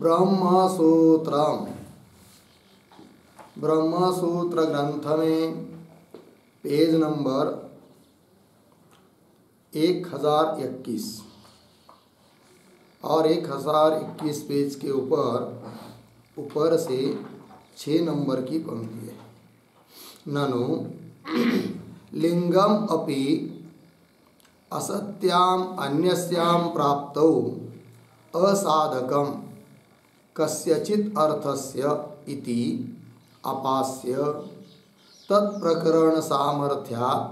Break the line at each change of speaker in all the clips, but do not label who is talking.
ब्रह्मसूत्रम, ब्रह्मसूत्र ग्रंथ में page number 1021 और 1021 पेज के ऊपर से 6 नंबर की पंक्ति है। ननु लिंगम अपि असत्याम अन्यस्याम प्राप्तौ असाधकम कस्यचित् अर्थस्य इति अपास्य तत्प्रकरण सामर्थ्यात्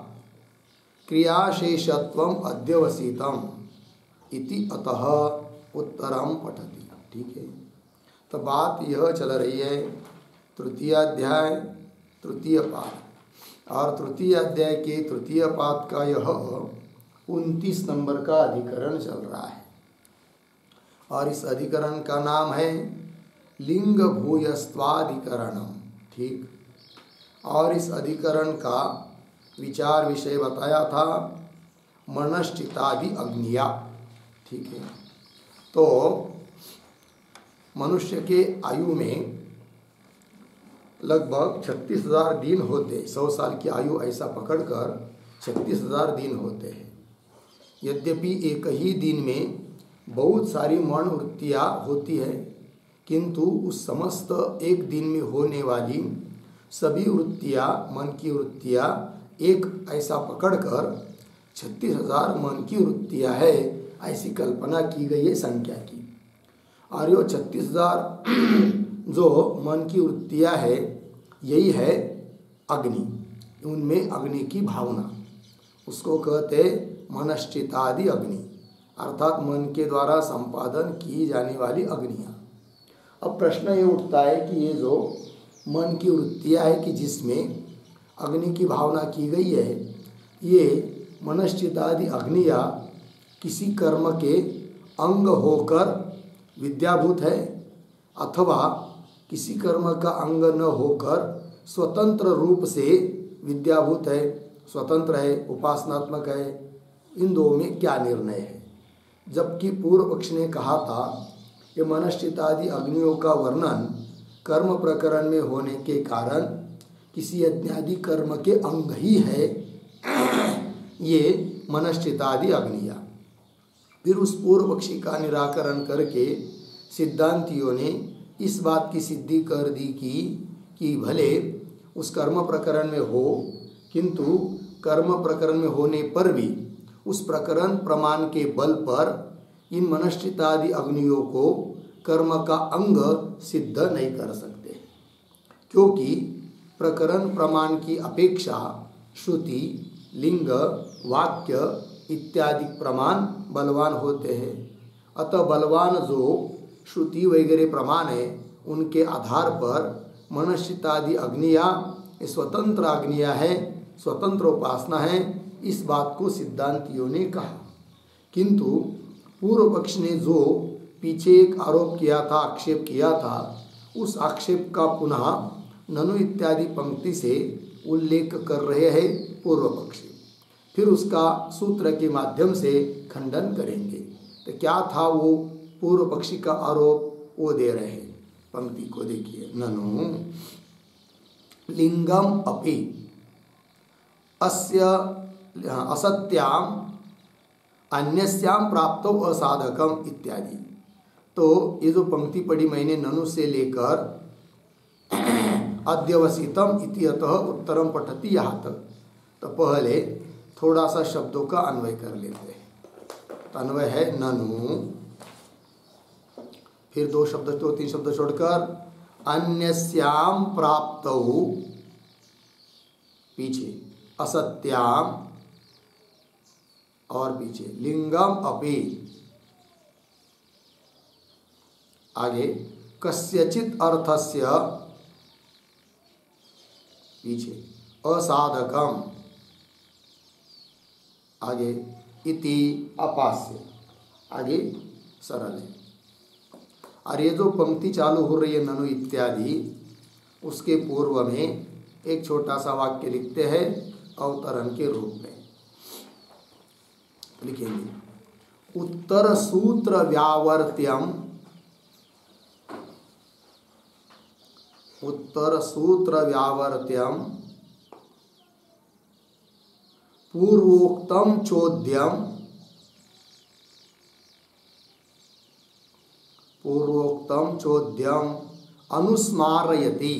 क्रियाशेषत्वम अध्यवसितम इति अतः उत्तरम पठति। ठीक है, तो बात यह चल रही है तृतीय अध्याय तृतीय पाद, और तृतीय अध्याय के तृतीय पाद का यह 29 नंबर का अधिकरण चल रहा है, और इस अधिकरण का नाम है लिंग भूयस्त्वाधिकरणम। ठीक, और इस अधिकरण का विचार विषय बताया था मनश्चितादि अग्निया। ठीक है, तो मनुष्य के आयु में लगभग 36,000 दिन होते, 100 साल की आयु ऐसा पकड़कर 36,000 दिन होते हैं। यद्यपि एक ही दिन में बहुत सारी मनोवृत्तियाँ होती है, किंतु उस समस्त एक दिन में होने वाली सभी वृत्तियाँ, मन की वृत्तियाँ एक ऐसा पकड़कर 36,000 मन की वृत्तियाँ है, ऐसी कल्पना की गई है संख्या की। और ये 36,000 जो मन की वृत्तियाँ है, यही है अग्नि, उनमें अग्नि की भावना, उसको कहते मनश्चितादि अग्नि, अर्थात मन के द्वारा संपादन की जाने वाली अग्नियाँ। अब प्रश्न ये उठता है कि ये जो मन की वृत्तियाँ है कि जिसमें अग्नि की भावना की गई है, ये मनश्चितादि अग्नियाँ किसी कर्म के अंग होकर विद्याभूत है, अथवा किसी कर्म का अंग न होकर स्वतंत्र रूप से विद्याभूत है, स्वतंत्र है, उपासनात्मक है। इन दो में क्या निर्णय है? जबकि पूर्व पक्ष ने कहा था कि मनश्चितादि अग्नियों का वर्णन कर्म प्रकरण में होने के कारण किसी यज्ञादि कर्म के अंग ही है ये मनश्चितादि अग्नियाँ। फिर उस पूर्व पक्षी का निराकरण करके सिद्धांतियों ने इस बात की सिद्धि कर दी कि भले उस कर्म प्रकरण में हो, किंतु कर्म प्रकरण में होने पर भी उस प्रकरण प्रमाण के बल पर इन मनश्चितादि अग्नियों को कर्म का अंग सिद्ध नहीं कर सकते, क्योंकि प्रकरण प्रमाण की अपेक्षा श्रुति, लिंग, वाक्य इत्यादि प्रमाण बलवान होते हैं। अतः बलवान जो श्रुति वगैरह प्रमाण है, उनके आधार पर मनश्चितादि अग्नियाँ स्वतंत्र अग्नियाँ है, स्वतंत्र उपासना है, इस बात को सिद्धांतियों ने कहा। किंतु पूर्व पक्ष ने जो पीछे एक आरोप किया था, आक्षेप किया था, उस आक्षेप का पुनः ननु इत्यादि पंक्ति से उल्लेख कर रहे हैं पूर्व पक्षी। फिर उसका सूत्र के माध्यम से खंडन करेंगे। तो क्या था वो पूर्व पक्षी का आरोप, वो दे रहे हैं। पंक्ति को देखिए, ननु लिंगम अपि अस्य असत्याम अन्यस्याम प्राप्तो असाधकम इत्यादि। तो ये जो पंक्ति पढ़ी मैंने ननु से लेकर अध्यवसितम इति अतः उत्तरम पठति यहाँ तक, तो पहले थोड़ा सा शब्दों का अन्वय कर लेते हैं। तो अन्वय है ननु, फिर 2 शब्द 3 शब्द छोड़कर अन्यस्याम प्राप्तौ, पीछे असत्याम और पीछे लिंगम अपि, आगे कस्यचित् अर्थस्य, पीछे असाधकम, आगे इति अपास्य, आगे सरल है। और ये जो पंक्ति चालू हो रही है ननु इत्यादि, उसके पूर्व में एक छोटा सा वाक्य लिखते हैं अवतरण के रूप में। लिखेंगे उत्तर सूत्र व्यावर्त्यम उत्तर सूत्र व्यावर्त्यम पूर्वोक्तम चोद्यम अनुस्मारयति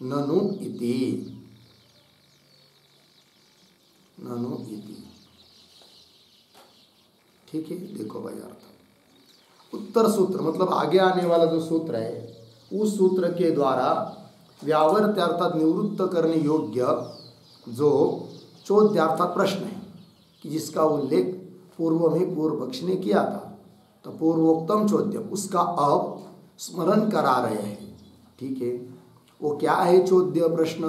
ननु इति। ठीक है, देखो भाई अर्थ। उत्तर सूत्र मतलब आगे आने वाला जो सूत्र है, उस सूत्र के द्वारा व्यावर्त अर्थात निवृत्त करने योग्य जो चोद्य अर्थात प्रश्न है कि जिसका उल्लेख पूर्व में पूर्व पक्ष ने किया था, तो पूर्वोक्तम चोद्यम उसका अब स्मरण करा रहे हैं। ठीक है, वो क्या है चोद्य प्रश्न?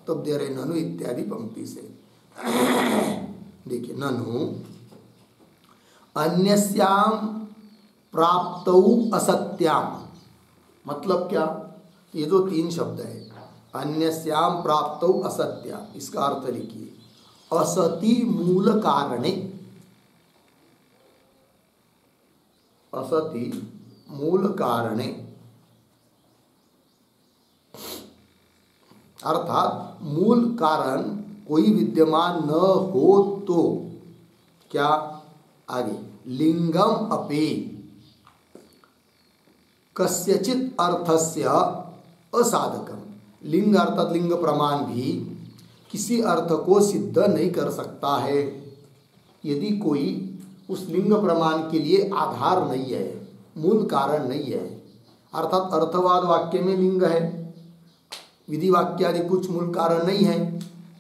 तब दे रहे ननु इत्यादि पंक्ति से। देखिए, ननु अन्यस्याम प्राप्तौ असत्याम, मतलब क्या? ये जो तीन शब्द है, अन्यस्याम प्राप्तौ असत्या, इसका अर्थ लिखिए असति मूल कारणे। असति मूल कारणे अर्थात मूल कारण कोई विद्यमान न हो तो क्या? आगे लिंगम अपि कस्यचित अर्थस्य असाधकम, लिंग अर्थात लिंग प्रमाण भी किसी अर्थ को सिद्ध नहीं कर सकता है यदि कोई उस लिंग प्रमाण के लिए आधार नहीं है, मूल कारण नहीं है। अर्थात अर्थवाद वाक्य में लिंग है, विधि वाक्य आदि कुछ मूल कारण नहीं है।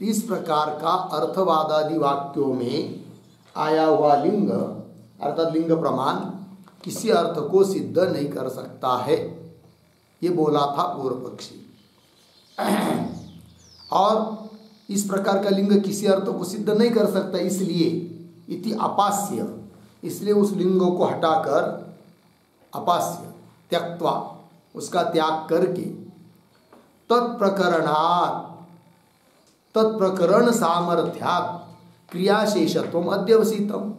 इस प्रकार का अर्थवाद आदि वाक्यों में आया हुआ लिंग अर्थात लिंग प्रमाण किसी अर्थ को सिद्ध नहीं कर सकता है, ये बोला था पूर्व पक्षी। और इस प्रकार का लिंग किसी अर्थ को सिद्ध नहीं कर सकता, इसलिए इति अपास्य, इसलिए उस लिंग को हटाकर अपास्य त्यक्त्वा, उसका त्याग करके तत्प्रकरणात् तत्प्रकरण सामर्थ्यात् क्रियाशेषत्वम अध्यवसितम।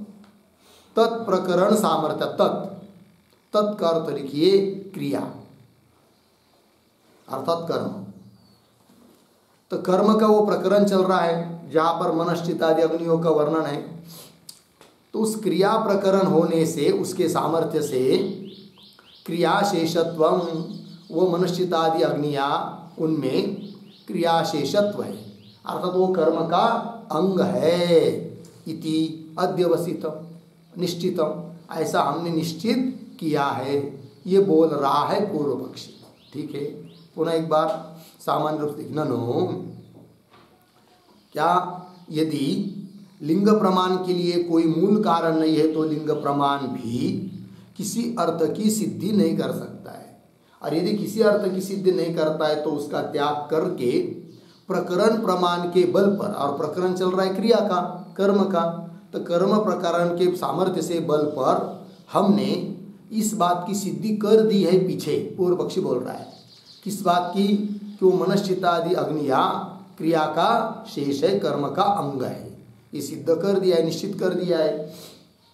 तत्प्रकरण सामर्थ्य, तत् का अर्थ लिखिए क्रिया अर्थात कर्म। तो कर्म का वो प्रकरण चल रहा है जहाँ पर मनश्चित आदि अग्नियों का वर्णन है, तो उस क्रिया प्रकरण होने से उसके सामर्थ्य से क्रियाशेषत्वम, वो मनश्चित आदि अग्नियाँ उनमें क्रियाशेषत्व है अर्थात वो कर्म का अंग है। इति अध्यवसितम, निश्चितम, ऐसा हमने निश्चित किया है, ये बोल रहा है पूर्व पक्षी। ठीक है, पुनः एक बार सामान्य रूप से ननु, क्या यदि लिंग प्रमाण के लिए कोई मूल कारण नहीं है तो लिंग प्रमाण भी किसी अर्थ की सिद्धि नहीं कर सकता है, और यदि किसी अर्थ की सिद्धि नहीं करता है तो उसका त्याग करके प्रकरण प्रमाण के बल पर, और प्रकरण चल रहा है क्रिया का, कर्म का, तो कर्म प्रकरण के सामर्थ्य से बल पर हमने इस बात की सिद्धि कर दी है। पीछे पूर्व पक्षी बोल रहा है किस बात की? कि वो मनश्चितादि अग्निया क्रिया का शेष है, कर्म का अंग है, ये सिद्ध कर दिया है, निश्चित कर दिया है,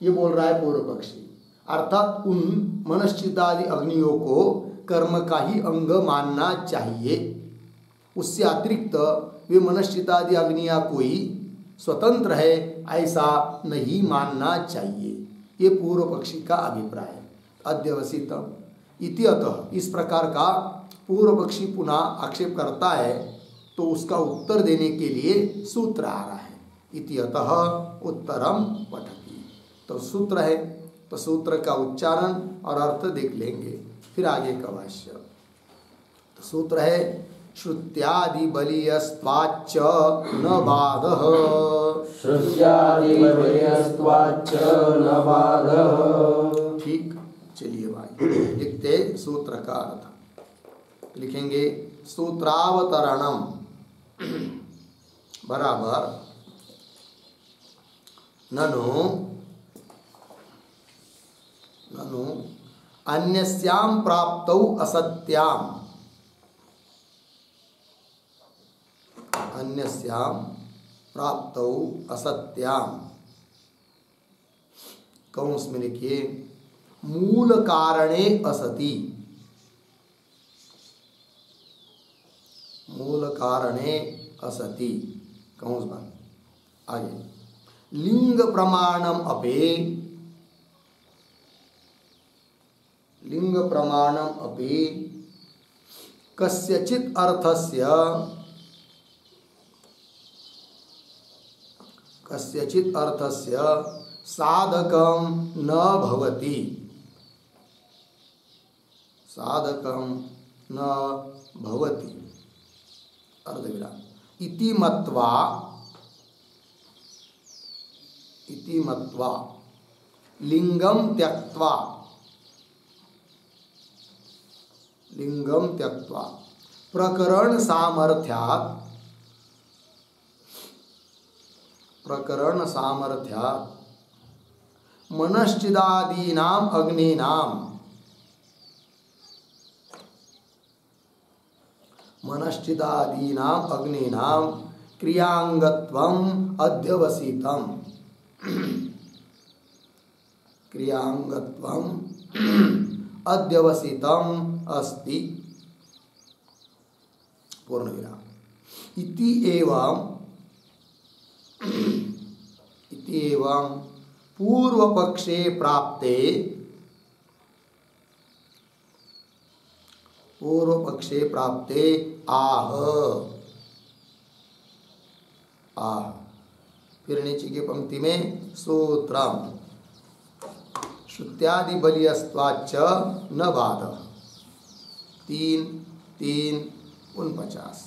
ये बोल रहा है पूर्व पक्षी। अर्थात उन मनश्चितादि अग्नियों को कर्म का ही अंग मानना चाहिए, उससे अतिरिक्त वे मनश्चितादि अग्नियाँ कोई स्वतंत्र है ऐसा नहीं मानना चाहिए, ये पूर्व पक्षी का अभिप्राय है। अध्यवसितम इति, अतः इस प्रकार का पूर्व पक्षी पुनः आक्षेप करता है तो उसका उत्तर देने के लिए सूत्र आ रहा है। इति अतः उत्तरम पठति, तो सूत्र है, तो सूत्र का उच्चारण और अर्थ देख लेंगे, फिर आगे का भाष्य। तो सूत्र है श्रुत्यादि बलीयस्त्वाच्च न बाधः, श्रुत्यादि बलीयस्त्वाच्च न बाधः। ठीक, चलिए भाई लिखते सूत्र का अर्थ। लिखेंगे सूत्रावतरणम बराबर ननु अन्यस्याम प्राप्तौ असत्याम, अन्यस्याम प्राप्तौ असत्याम, कौंस में लिखिए मूल कारणे असति, मूल कारणे असति कंस बंद। आगे लिंग प्रमाणम अपि, लिंग प्रमाणम अपि कस्यचित् अर्थस्य, कस्यचित् अर्थस्य साधकं न भवति, साधकं न भवति अर्धविराम। इति मत्वा, इति मत्वा लिंगम त्यक्त्वा, लिंगम त्यक्त्वा प्रकरण सामर्थ्यात्, प्रकरण सामर्थ्यात् मनश्चिदादीनाम अग्नीनाम, मनश्चिदादीनाम अग्नीनाम क्रियांगत्वम अध्यवसितम, क्रियांगत्वम अध्यवसितम अस्ति पूर्णविराम। इति एवं, इति एवं पूर्वपक्षे प्राप्ते, पूर्वपक्षे प्राप्ते आह, आह। फिर नीचे की पंक्ति में सूत्रम श्रुत्यादि बलियस्त्वाच्च न बाधः, 3:3-49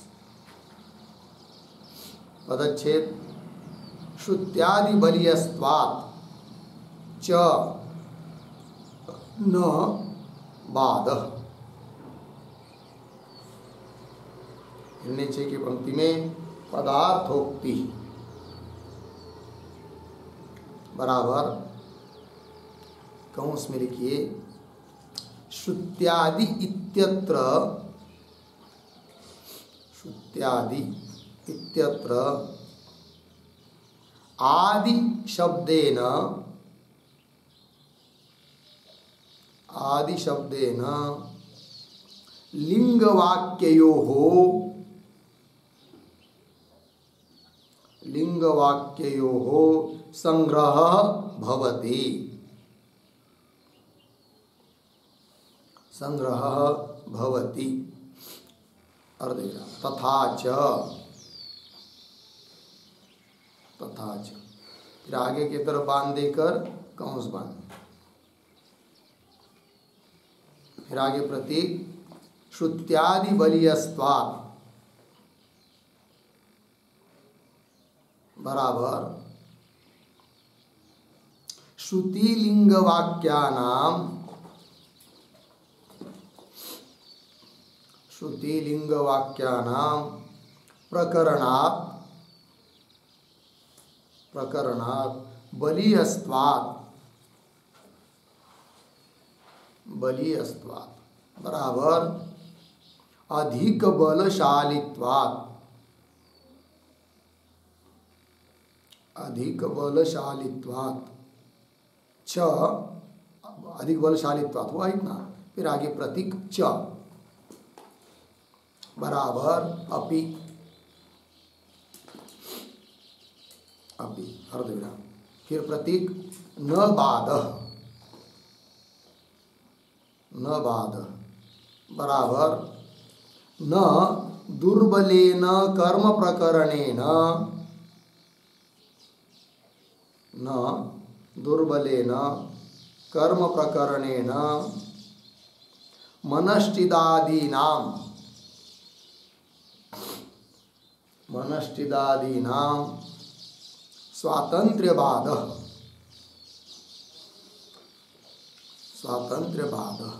पदच्छेद। श्रुत्यादि बलियस्त्वात् च न बाधः, नीचे की पंक्ति में पदार्थोक्ति बराबर कंस में लिखिए श्रुत्यादि इत्यत्र, श्रुत्यादि इत्यत्र आदि शब्देन, आदि शब्देन लिंगवाक्ययोः, लिंगवाक्ययोः संग्रह भवति, संग्रह भवति अर्धविराम। तथा च, तथा च फिर आगे की तरफ बांध देकर कंस बांध, फिर आगे प्रतीक श्रुत्यादि बलियस्त्वात् बराबर श्रुति लिंग वाक्यानाम, श्रुति लिंग वाक्यानाम प्रकरणात्, प्रकरणात् बलियस्त्वात्, बलियस्त्वात् बराबर अधिक बलशालित्वात्, अधिक बलशालित्वात् च, अधिक बलशालित्वात् हुआ इतना, फिर आगे प्रतीक च बराबर अपि, अपि अर्धविराम, फिर प्रतीक न बाधः, न बाधः बराबर न दुर्बलेन कर्म प्रकरणेन, न दुर्बलेन कर्म प्रकरणेन मनश्चिदादीनाम, मनश्चिदादीनाम स्वातंत्र्यबाधः, स्वातंत्र्यबाधः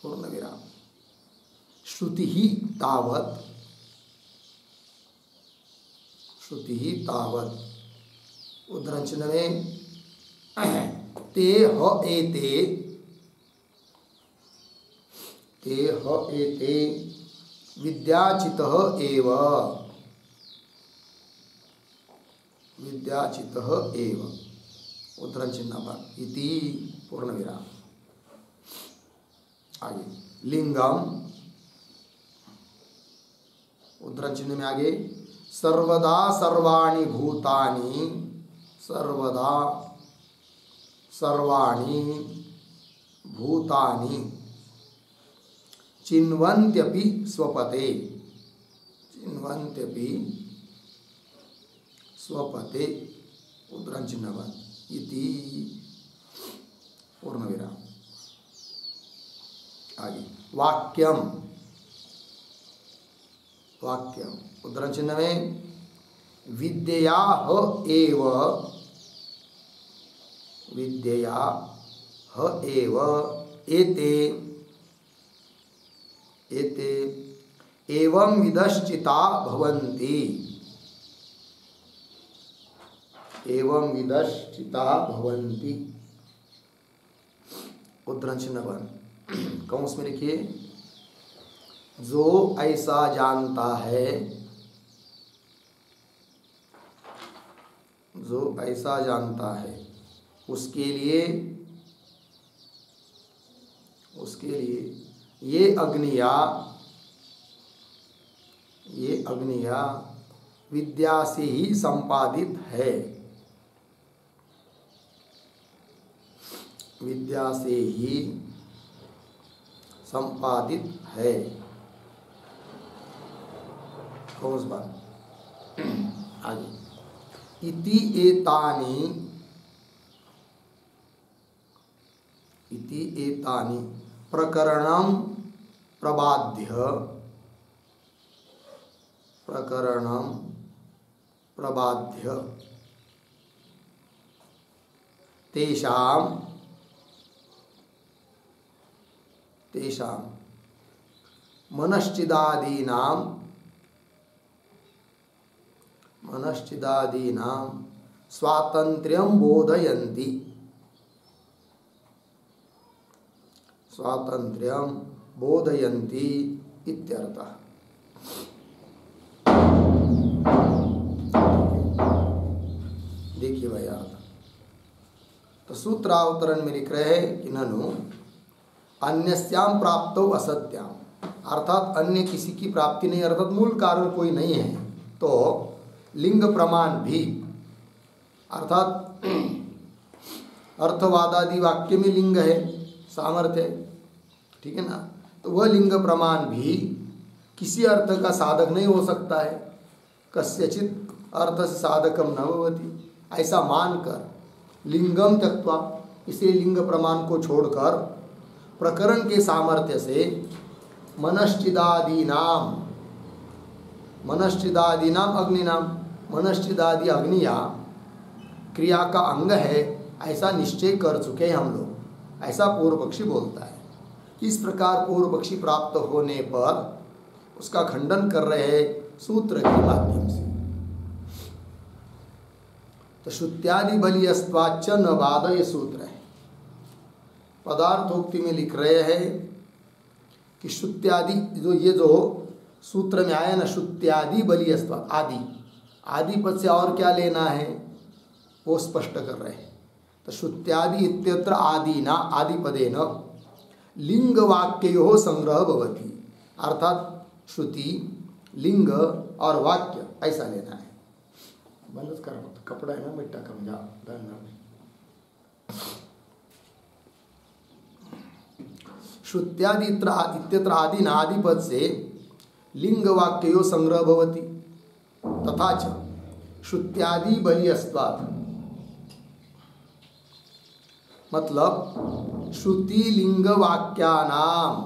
पूर्णविराम। श्रुति ही तावत्, श्रुति ही तावत् उद्धरण में ते ह एते, ते ह एते विद्याचितः एव, विद्याचितः एव उद्धरण चिन्ह पर इति पूर्ण विराम। आगे लिंगम, उद्धरण चिन्ह में आगे सर्वदा सर्वाणि भूतानि, सर्वदा सर्वाणि भूतानि चिन्वन्त्यपि स्वपते, चिन्वन्त्यपि स्वपते उद्धरण चिन्ह बंद इति पूर्ण विराम। आगे वाक्यम, वाक्यम उद्धरण चिन्ह में विद्यया ह एव, विद्यया ह एव एते, एते एवं विदश्चिता भवन्ति, एवं विदश्चिता भवन्ति उद्धरण चिन्ह बंद। कौंस में लिखिए जो ऐसा जानता है, जो ऐसा जानता है उसके लिए, उसके लिए ये अग्निया, ये अग्निया विद्या से ही संपादित है, विद्या से ही संपादित है। कौन सा बात आगे इति एतानि, इति एतानि प्रकरणं प्रबाध्य, प्रकरणं प्रबाध्य तेषां, तेषां मनश्चिदादीनां, मनश्चिदादीनां स्वातन्त्र्यं बोधयन्ति, स्वातन्त्र्यं बोधयन्ति इत्यर्थः। देखिए भाई अर्थ तो सूत्रावतरण में लिख रहे हैं कि ननु अन्यस्याम प्राप्तो असत्याम, अर्थात अन्य किसी की प्राप्ति नहीं, अर्थात मूल कारण कोई नहीं है तो लिंग प्रमाण भी, अर्थात अर्थवादादि वाक्य में लिंग है, सामर्थ्य है, ठीक है ना, तो वह लिंग प्रमाण भी किसी अर्थ का साधक नहीं हो सकता है। कस्यचित अर्थ से साधकम न भवति, ऐसा मानकर लिंगम त्यक्त्वा, इसे लिंग प्रमाण को छोड़कर प्रकरण के सामर्थ्य से मनश्चिदादीनाम, मनश्चिदादीनाम अग्निनाम, मनश्चिदादि अग्निया क्रिया का अंग है ऐसा निश्चय कर चुके हैं हम लोग, ऐसा पूर्व पक्षी बोलता है। इस प्रकार पूर्व पक्षी प्राप्त होने पर उसका खंडन कर रहे हैं सूत्र के माध्यम से। तो श्रुत्यादि बलियस्त्वाच्च न बाध, ये सूत्र है। पदार्थोक्ति में लिख रहे हैं कि श्रुत्यादि, जो ये जो सूत्र में आया ना, श्रुत्यादि बलियस्त्वात्, आदि, आदि पद से और क्या लेना है वो स्पष्ट कर रहे हैं। तो श्रुत्यादि इत्यत्र आदिना, आदिपदेन लिंग वाक्ययोः संग्रह भवति, अर्थात श्रुति, लिंग और वाक्य ऐसा लेना है। बंद कर कपड़ा है ना मिट्टा कम जा श्रुत्यादि इत्यत्र आदि नादि पद से लिंग वाक्यो संग्रह भवति, तथा च श्रुत्यादि बलियस्त्वात्, मतलब श्रुति लिंग वाक्यानाम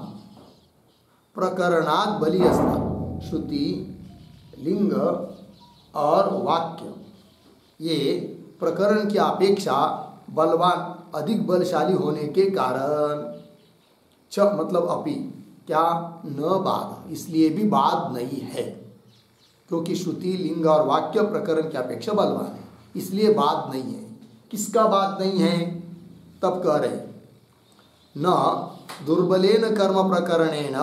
प्रकरणात् बलियस्त्वात्, श्रुति लिंग और वाक्य ये प्रकरण की अपेक्षा बलवान, अधिक बलशाली होने के कारण च मतलब अपि, क्या न बाध, इसलिए भी बाध नहीं है, क्योंकि श्रुति लिंग और वाक्य प्रकरण की अपेक्षा बलवान है, इसलिए बाध नहीं है। किसका बाध नहीं है? तब कह रहे न दुर्बलेन कर्म प्रकरणेन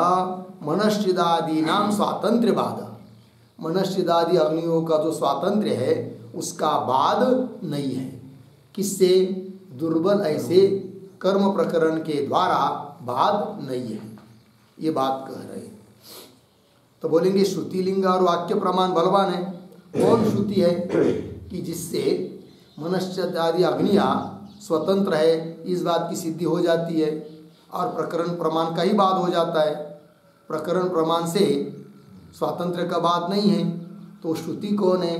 मनश्चिदादीनां स्वातंत्र्य बाध, मनश्चिदादि अग्नियों का जो स्वातंत्र्य है उसका बाध नहीं है। किससे? दुर्बल ऐसे कर्म प्रकरण के द्वारा बाध नहीं है, ये बात कह रहे हैं। तो बोलेंगे श्रुति लिंग और वाक्य प्रमाण बलवान है। कौन श्रुति है? कि जिससे मनुष्य आदि अग्नियाँ स्वतंत्र है, इस बात की सिद्धि हो जाती है, और प्रकरण प्रमाण का ही बात हो जाता है। प्रकरण प्रमाण से स्वातंत्र का बात नहीं है। तो श्रुति कौन है,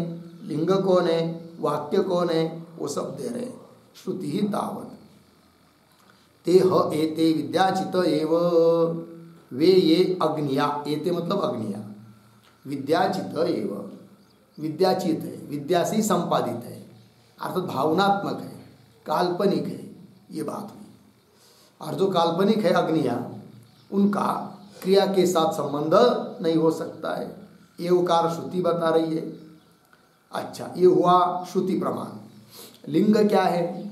लिंग कौन है, वाक्य कौन है, वो सब दे रहे हैं। श्रुति ही तावत। ते ह एते विद्याचित एव, वे ये अग्निया, एते मतलब अग्निया, विद्याचित एव, विद्याचित है, विद्या से संपादित है, अर्थात भावनात्मक है, काल्पनिक है, ये बात हुई। और जो काल्पनिक है अग्निया, उनका क्रिया के साथ संबंध नहीं हो सकता है, ये उकार श्रुति बता रही है। अच्छा, ये हुआ श्रुति प्रमाण। लिंग क्या है?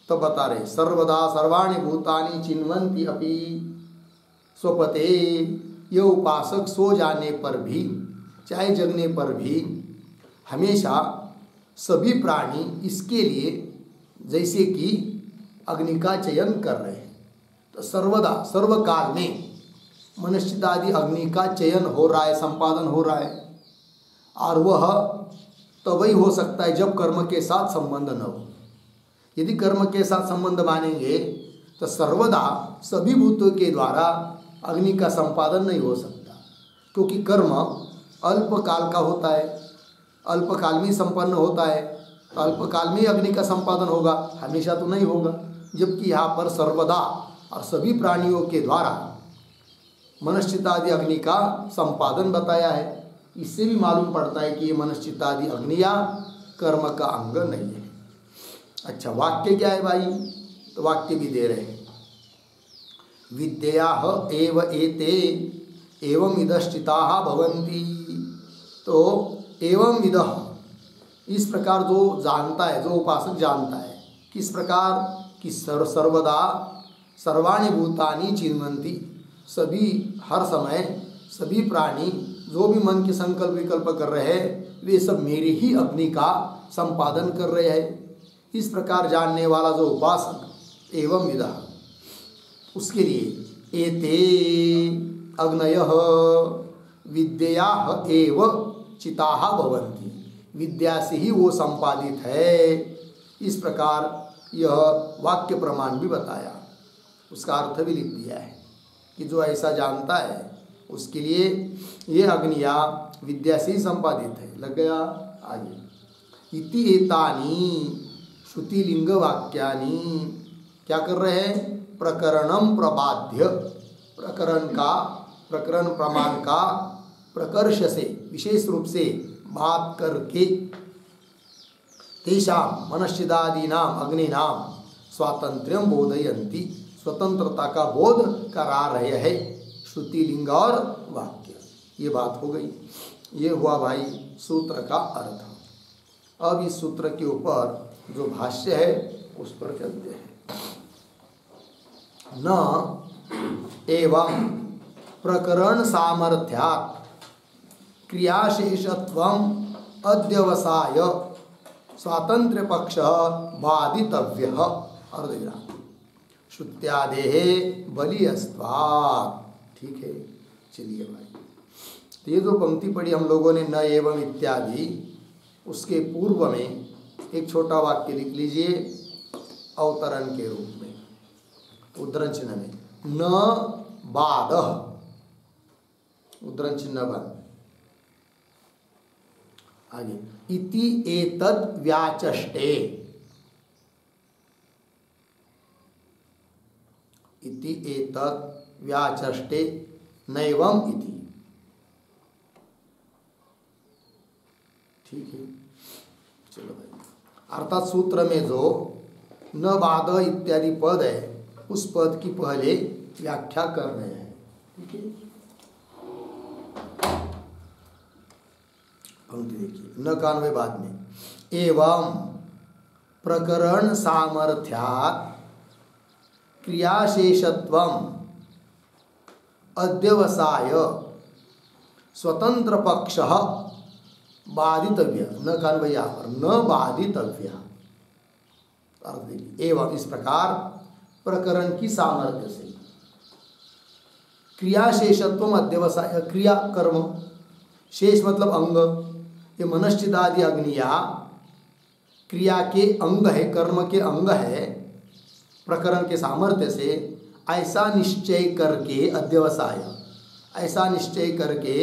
तो बता रहे सर्वदा सर्वाणि भूतानि चिन्वन्ति अपि स्वपते। ये उपासक सो जाने पर भी, चाहे जगने पर भी, हमेशा सभी प्राणी इसके लिए जैसे कि अग्नि का चयन कर रहे हैं। तो सर्वदा सर्वकाल में मनुष्य आदि अग्नि का चयन हो रहा है, संपादन हो रहा है, और वह तभी हो सकता है जब कर्म के साथ संबंध न हो। यदि कर्म के साथ संबंध मानेंगे तो सर्वदा सभी भूतों के द्वारा अग्नि का संपादन नहीं हो सकता, क्योंकि कर्म अल्पकाल का होता है, अल्पकाल में संपन्न होता है। तो अल्पकाल में अग्नि का संपादन होगा, हमेशा तो नहीं होगा। जबकि यहाँ पर सर्वदा और सभी प्राणियों के द्वारा मनश्चित्तादि अग्नि का संपादन बताया है। इससे भी मालूम पड़ता है कि ये मनश्चित्तादि अग्नियाँ कर्म का अंग नहीं है। अच्छा, वाक्य क्या है भाई? तो वाक्य भी दे रहे हैं। विद्याः एव एते एवं इदश्चिताः भवन्ति। तो एवं इदः, इस प्रकार जो जानता है, जो उपासक जानता है, किस प्रकार कि सर्वदा सर्वाणि भूतानि चिन्वन्ति, सभी हर समय सभी प्राणी जो भी मन के संकल्प विकल्प कर रहे हैं, वे सब मेरे ही अग्नि का संपादन कर रहे हैं। इस प्रकार जानने वाला जो उपासक एवं विदा, उसके लिए एते अग्नयः विद्याः एव चिताः भवन्ति, विद्या से ही वो संपादित है। इस प्रकार यह वाक्य प्रमाण भी बताया, उसका अर्थ भी लिख दिया है कि जो ऐसा जानता है उसके लिए ये अग्निया विद्या से ही संपादित है। लग गया आगे। इति एतानि श्रुति लिंग वाक्यानि क्या कर रहे हैं? प्रकरणम प्रबाध्य, प्रकरण प्रमाण का प्रकर्ष से विशेष रूप से बात करके तेषां मनश्चिदादीनाम अग्निनाम स्वातंत्र्यम बोधयन्ति, स्वतंत्रता का बोध करा रहे हैं। श्रुति लिंग और वाक्य, ये बात हो गई। ये हुआ भाई सूत्र का अर्थ। अब इस सूत्र के ऊपर जो भाष्य है उस पर चलते हैं। न एवं प्रकरण सामर्थ्यात् क्रियाशेषत्वम अध्यवसाय स्वातंत्र्य पक्ष बाधितव्यः अर्धविराम श्रुत्यादेः बलियस्त्वात्। ठीक है, चलिए भाई। तो ये जो पंक्ति पढ़ी हम लोगों ने, न एवं इत्यादि, उसके पूर्व में एक छोटा वाक्य लिख लीजिए अवतरण के रूप में, उद्धरण चिन्ह में, न बाधः, उद्धरण चिन्ह बंद। आगे, इति एतद् व्याचष्टे, इति एतद् व्याचष्टे नैवम इति। ठीक है, चलो भाई। अर्थात सूत्र में जो न बाध इत्यादि पद है, उस पद की पहले व्याख्या कर रहे हैं। ठीक है, पंक्ति देखिए, न कानवे बाद में एवं प्रकरण सामर्थ्यात् क्रियाशेषत्वम अध्यवसाय स्वतंत्र पक्ष बाधितव्य, न कानवे यहाँ पर न बाधितव्य, अर्थ देखिए, एवं इस प्रकार प्रकरण की सामर्थ्य से क्रियाशेषत्व अध्यवसाय, क्रिया कर्म, शेष मतलब अंग, ये मनश्चिदादि अग्निया क्रिया के अंग है, कर्म के अंग है, प्रकरण के सामर्थ्य से ऐसा निश्चय करके अध्यवसाय, ऐसा निश्चय करके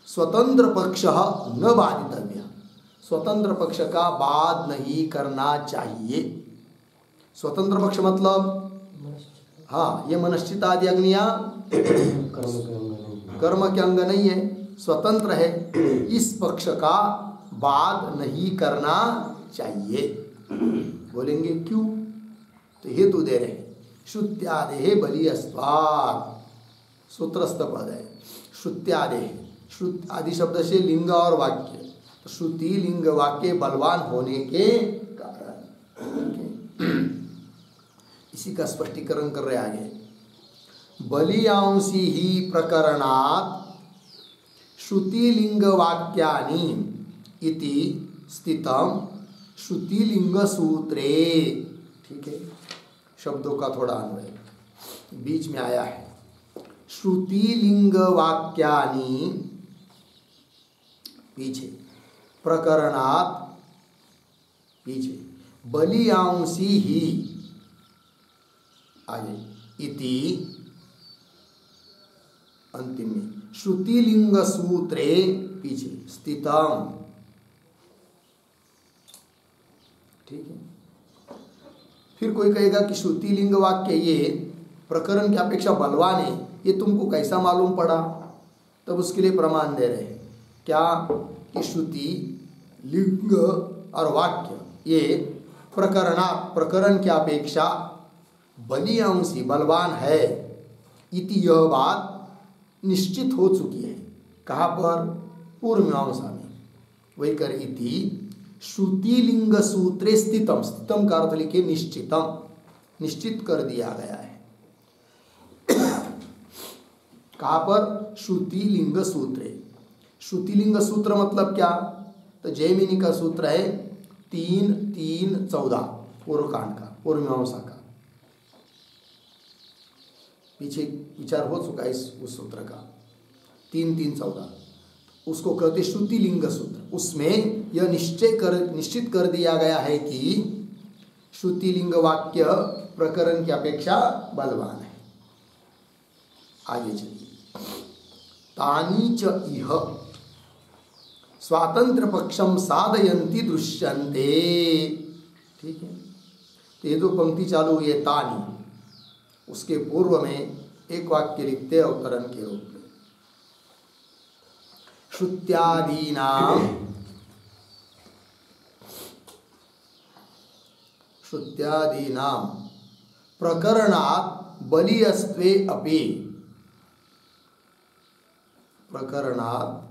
स्वतंत्र पक्ष न बाधितव्य, स्वतंत्र पक्ष का बाध नहीं करना चाहिए। स्वतंत्र पक्ष मतलब हाँ, ये मनश्चितादि अग्नियां कर्म के अंग नहीं है, स्वतंत्र है, इस पक्ष का बाध नहीं करना चाहिए। बोलेंगे क्यों? तो हेतु दे रहे हैं, श्रुत्यादेः बलीयस्त्वात्, सूत्रस्थ पद है श्रुत्यादेः, श्रुत आदि शब्द से लिंग और वाक्य, तो श्रुति लिंग वाक्य बलवान होने के कारण इसी का स्पष्टीकरण कर रहे आगे। बलियांसी ही प्रकरणात् श्रुतिलिंग वाक्यानि इति स्थितम श्रुतिलिंग सूत्रे। ठीक है, शब्दों का थोड़ा अन्वय बीच में आया है। श्रुतिलिंग वाक्यानि पीछे, प्रकरणात् पीछे, बलियांसी ही आगे, इति अंतिम में श्रुतिलिंग सूत्रे पीछे स्थितम। ठीक है, फिर कोई कहेगा कि श्रुतिलिंग वाक्य ये प्रकरण की अपेक्षा बलवान है, ये तुमको कैसा मालूम पड़ा? तब उसके लिए प्रमाण दे रहे हैं क्या कि श्रुति लिंग और वाक्य ये प्रकरण की अपेक्षा बलियांशी बलवान है, इति यह बात निश्चित हो चुकी है। कहाँ पर? पूर्व मीमांसा में। वही कर इति श्रुतिलिंग सूत्रे स्थितम, स्थितम का अर्थ लिखे निश्चितम, निश्चित कर दिया गया है। कहाँ पर? श्रुतिलिंग सूत्रे। श्रुतिलिंग सूत्र मतलब क्या? तो जैमिनी का सूत्र है 3:3:14 पूर्व कांड का, पूर्व मीमांसा का। पीछे विचार हो चुका है उस सूत्र का 3:3:14, उसको कहते श्रुतिलिंग सूत्र। उसमें यह निश्चित कर दिया गया है कि श्रुतिलिंग वाक्य प्रकरण की अपेक्षा बलवान है। आगे चलिए, तानी च इह स्वातंत्र पक्षम साधयन्ति दृश्यन्ते। ठीक है, तो ये दो पंक्ति चालू हुई है तानी, उसके पूर्व में एक वाक्य लिखते अवतरण के रूप में, श्रुत्यादीनां प्रकरणात् बलियस्त्वे अपि, प्रकरणात्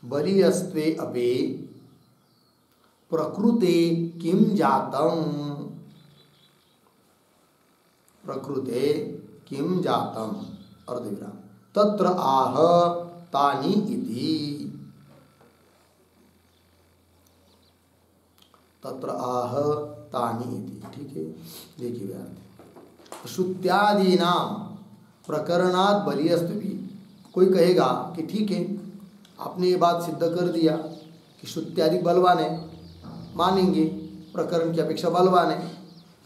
बलियस्त्वे अपि प्रकृते किं जातम्, प्रकृते किं जातम् अर्धविराम तत्र आह तानि इति, तत्र आह तानि इति। ठीक है, देखिए श्रुत्यादीनां प्रकरणात् बलियस्त्वे। कोई कहेगा कि ठीक है, आपने ये बात सिद्ध कर दिया कि श्रुत्यादि बलवान है, मानेंगे प्रकरण की अपेक्षा बलवान है,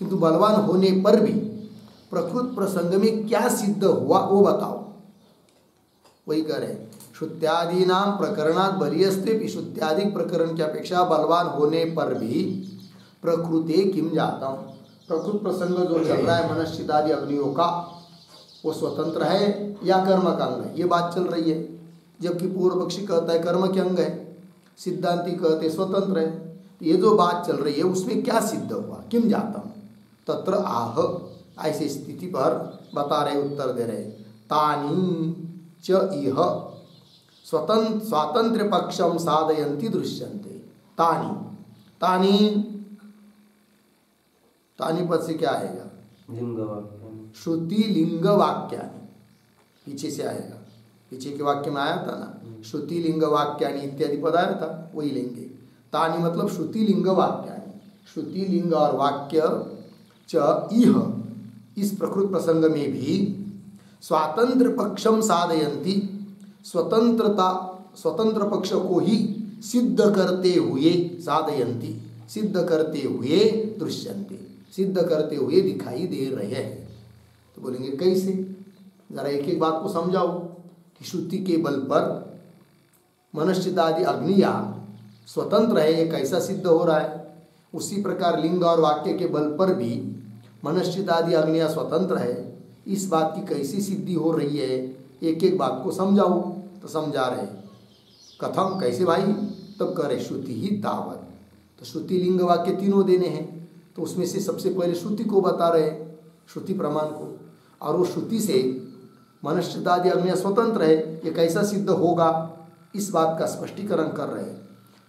किंतु बलवान होने पर भी प्रकृत प्रसंग में क्या सिद्ध हुआ वो बताओ। वही कह रहे श्रुत्यादीनां प्रकरणात् बलियस्त्वे, श्रुत्यादि प्रकरण की अपेक्षा बलवान होने पर भी प्रकृते किम जातम, प्रकृत प्रसंग जो चल रहा है मनश्चितादि अग्नियों का, वो स्वतंत्र है या कर्म का अंग है, ये बात चल रही है। जबकि पूर्व पक्षी कहता है कर्म के अंग है, सिद्धांति कहते स्वतंत्र है। तो ये जो बात चल रही है उसमें क्या सिद्ध हुआ, किम जातम तत्र आह, ऐसी स्थिति पर बता रहे, उत्तर दे रहे तानी च इह स्वातंत्र पक्षम साधयन्ति दृश्यन्ते। तानी, तानी तानी पद से क्या आएगा? श्रुति लिंग वाक्यानि, पीछे से आएगा, पीछे के वाक्य में आया था ना, श्रुति लिंग वाक्यानि इत्यादि पद आया था, वही लेंगे। तानी मतलब श्रुति लिंग वाक्यानि, श्रुति लिंग और वाक्य च इह इस प्रकृत प्रसंग में भी स्वातंत्र पक्षम साधयन्ति, स्वतंत्र पक्ष को ही सिद्ध करते हुए साधयन्ति, सिद्ध करते हुए दृश्यन्ते, सिद्ध करते हुए दिखाई दे रहे हैं। तो बोलेंगे कैसे, जरा एक एक बात को समझाओ कि श्रुति के बल पर मनश्चित्तादि अग्नियां स्वतंत्र है, ये कैसा सिद्ध हो रहा है। उसी प्रकार लिंग और वाक्य के बल पर भी मनश्चित्तादि अग्नियां स्वतंत्र है, इस बात की कैसी सिद्धि हो रही है, एक एक बात को समझाओ। तो समझा रहे, कथम कैसे भाई, तब कह रहे श्रुति ही तावत। तो श्रुति लिंग वाक्य तीनों देने हैं, तो उसमें से सबसे पहले श्रुति को बता रहे, श्रुति प्रमाण को, और वो श्रुति से मनश्चित्तादि अग्नियां स्वतंत्र है, ये कैसा सिद्ध होगा, इस बात का स्पष्टीकरण कर रहे हैं।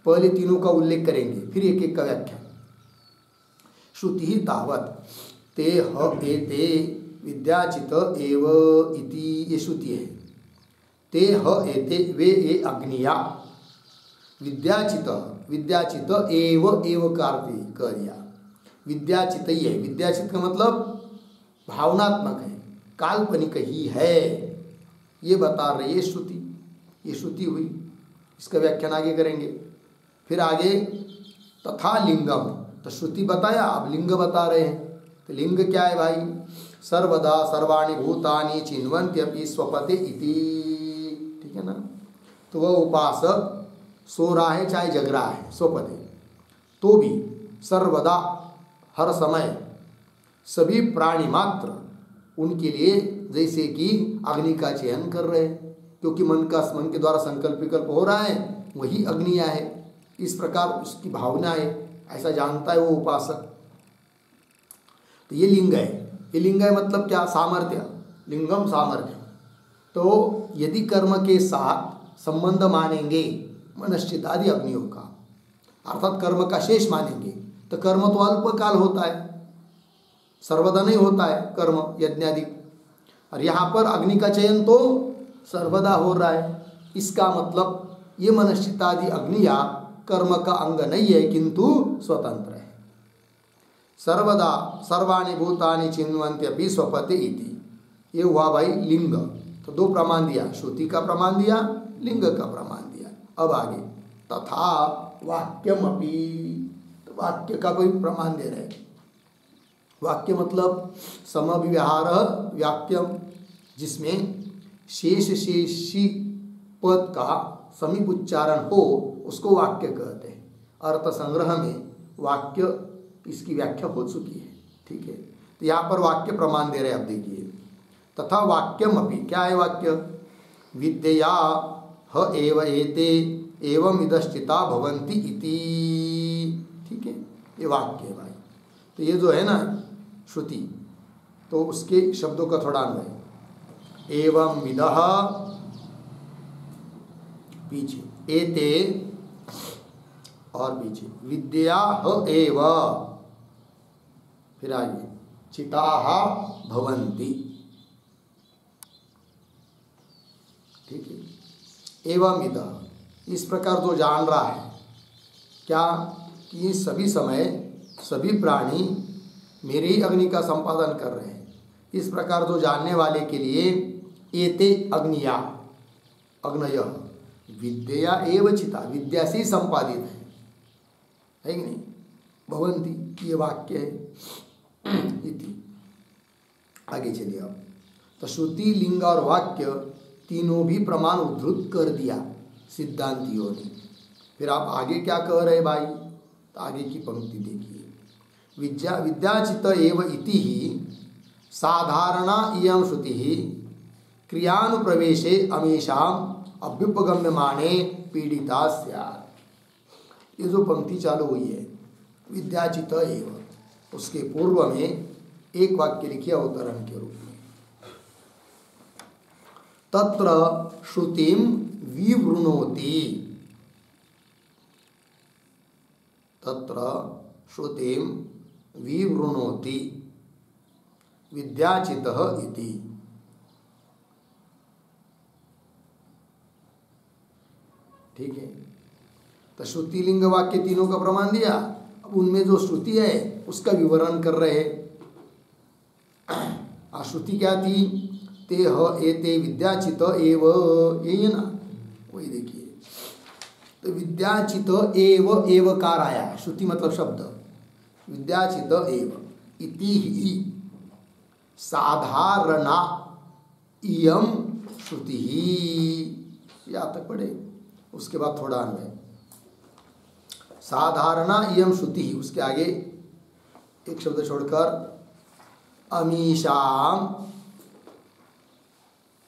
पहले तीनों का उल्लेख करेंगे, फिर एक एक का व्याख्या। श्रुति ही तावत ते ह एते विद्याचित एव इति, ये श्रुति है। ते ह एते वे ये अग्निया, विद्याचित, विद्याचित एव कार्य कर दिया, विद्याचित ही है। विद्याचित का मतलब भावनात्मक है, काल्पनिक ही है, ये बता रही है श्रुति, ये श्रुति हुई। इसका व्याख्यान आगे करेंगे। फिर आगे तथा लिंगम, तो श्रुति बताया, अब लिंग बता रहे हैं। तो लिंग क्या है भाई, सर्वदा सर्वाणि भूतानि चिन्वन्त्यपि स्वपते इति, ठीक है ना। तो वह उपासक सो रहा है चाहे जग रहा है, स्वपते, तो भी सर्वदा हर समय सभी प्राणी मात्र उनके लिए जैसे कि अग्नि का चयन कर रहे हैं, क्योंकि मन के द्वारा संकल्प विकल्प हो रहा है, वही अग्नियाँ है, इस प्रकार उसकी भावना है, ऐसा जानता है वो उपासक। तो ये लिंग है। ये लिंग है मतलब क्या, सामर्थ्य, लिंगम सामर्थ्य। तो यदि कर्म के साथ संबंध मानेंगे मनश्चित आदि अग्नियों का, अर्थात कर्म का शेष मानेंगे, तो कर्म तो अल्पकाल होता है, सर्वदा नहीं होता है कर्म यज्ञादि, और यहाँ पर अग्नि का चयन तो सर्वदा हो रहा है। इसका मतलब ये मनश्चित्तादि अग्नियां कर्म का अंग नहीं है, किंतु स्वतंत्र है। सर्वदा सर्वाणि भूतानि चिन्वन्त्यपि स्वपते इति, ये हुआ भाई लिंग। तो दो प्रमाण दिया, श्रुति का प्रमाण दिया, लिंग का प्रमाण दिया। अब आगे तथा वाक्यम अपि, तो वाक्य का कोई प्रमाण दे रहे। वाक्य मतलब समव्यवहार वाक्यम, जिसमें शेषी पद का समीप उच्चारण हो, उसको वाक्य कहते हैं। अर्थ संग्रह में वाक्य, इसकी व्याख्या हो चुकी है, ठीक है। तो यहाँ पर वाक्य प्रमाण दे रहे हैं। आप देखिए, तथा वाक्यम अपि, क्या है वाक्य, विद्या ह एव एते एवं इदश्चिता भवन्ति इति, ठीक है, ये वाक्य है भाई। तो ये जो है ना श्रुति, तो उसके शब्दों का थोड़ा अन्वय, एवं विदः पीछे, एते और पीछे विद्या ह एव, फिर आगे चिताः भवन्ति, ठीक है। एवं इदः, इस प्रकार जो जान रहा है क्या, कि सभी समय सभी प्राणी मेरे ही अग्नि का संपादन कर रहे हैं, इस प्रकार जो जानने वाले के लिए एते अग्निया, अग्नय विद्या एव चिता, विद्या से ही संपादित है कि नहीं, भवंती, ये वाक्य है इति। आगे चलिए अब, तो श्रुति लिंग और वाक्य तीनों भी प्रमाण उद्धृत कर दिया सिद्धांतियों ने। फिर आप आगे क्या कह रहे भाई, तो आगे की पंक्ति देखिए, विद्याचित एव इति ही साधारणा इयं श्रुति क्रियानुप्रवेशे अमेषाम अभ्युपगम्यमाने पीड़िता स्यात्। ये जो पंक्ति चालू हुई है विद्याचित एव, उसके पूर्व में एक वाक्य लिखिए अवतरण के रूप में, तत्र श्रुतिम विवृणोति, तत्र श्रुतिम विवृणोति विद्याचितः इति। ठीक है, तो श्रुति लिंग वाक्य तीनों का प्रमाण दिया। अब अब उनमें जो श्रुति है उसका विवरण कर रहे हैं। श्रुति क्या थी? ते ह एते विद्याचित एव, यही है ना, वही देखिए। तो विद्याचित एव, एवकार आया, श्रुति मतलब शब्द, विद्याचित एव इति ही साधारणा इयम श्रुति ही, यहाँ तक पढ़े। उसके बाद थोड़ा अन्वय, साधारणा इयम श्रुति ही, उसके आगे एक शब्द छोड़कर अमीशाम,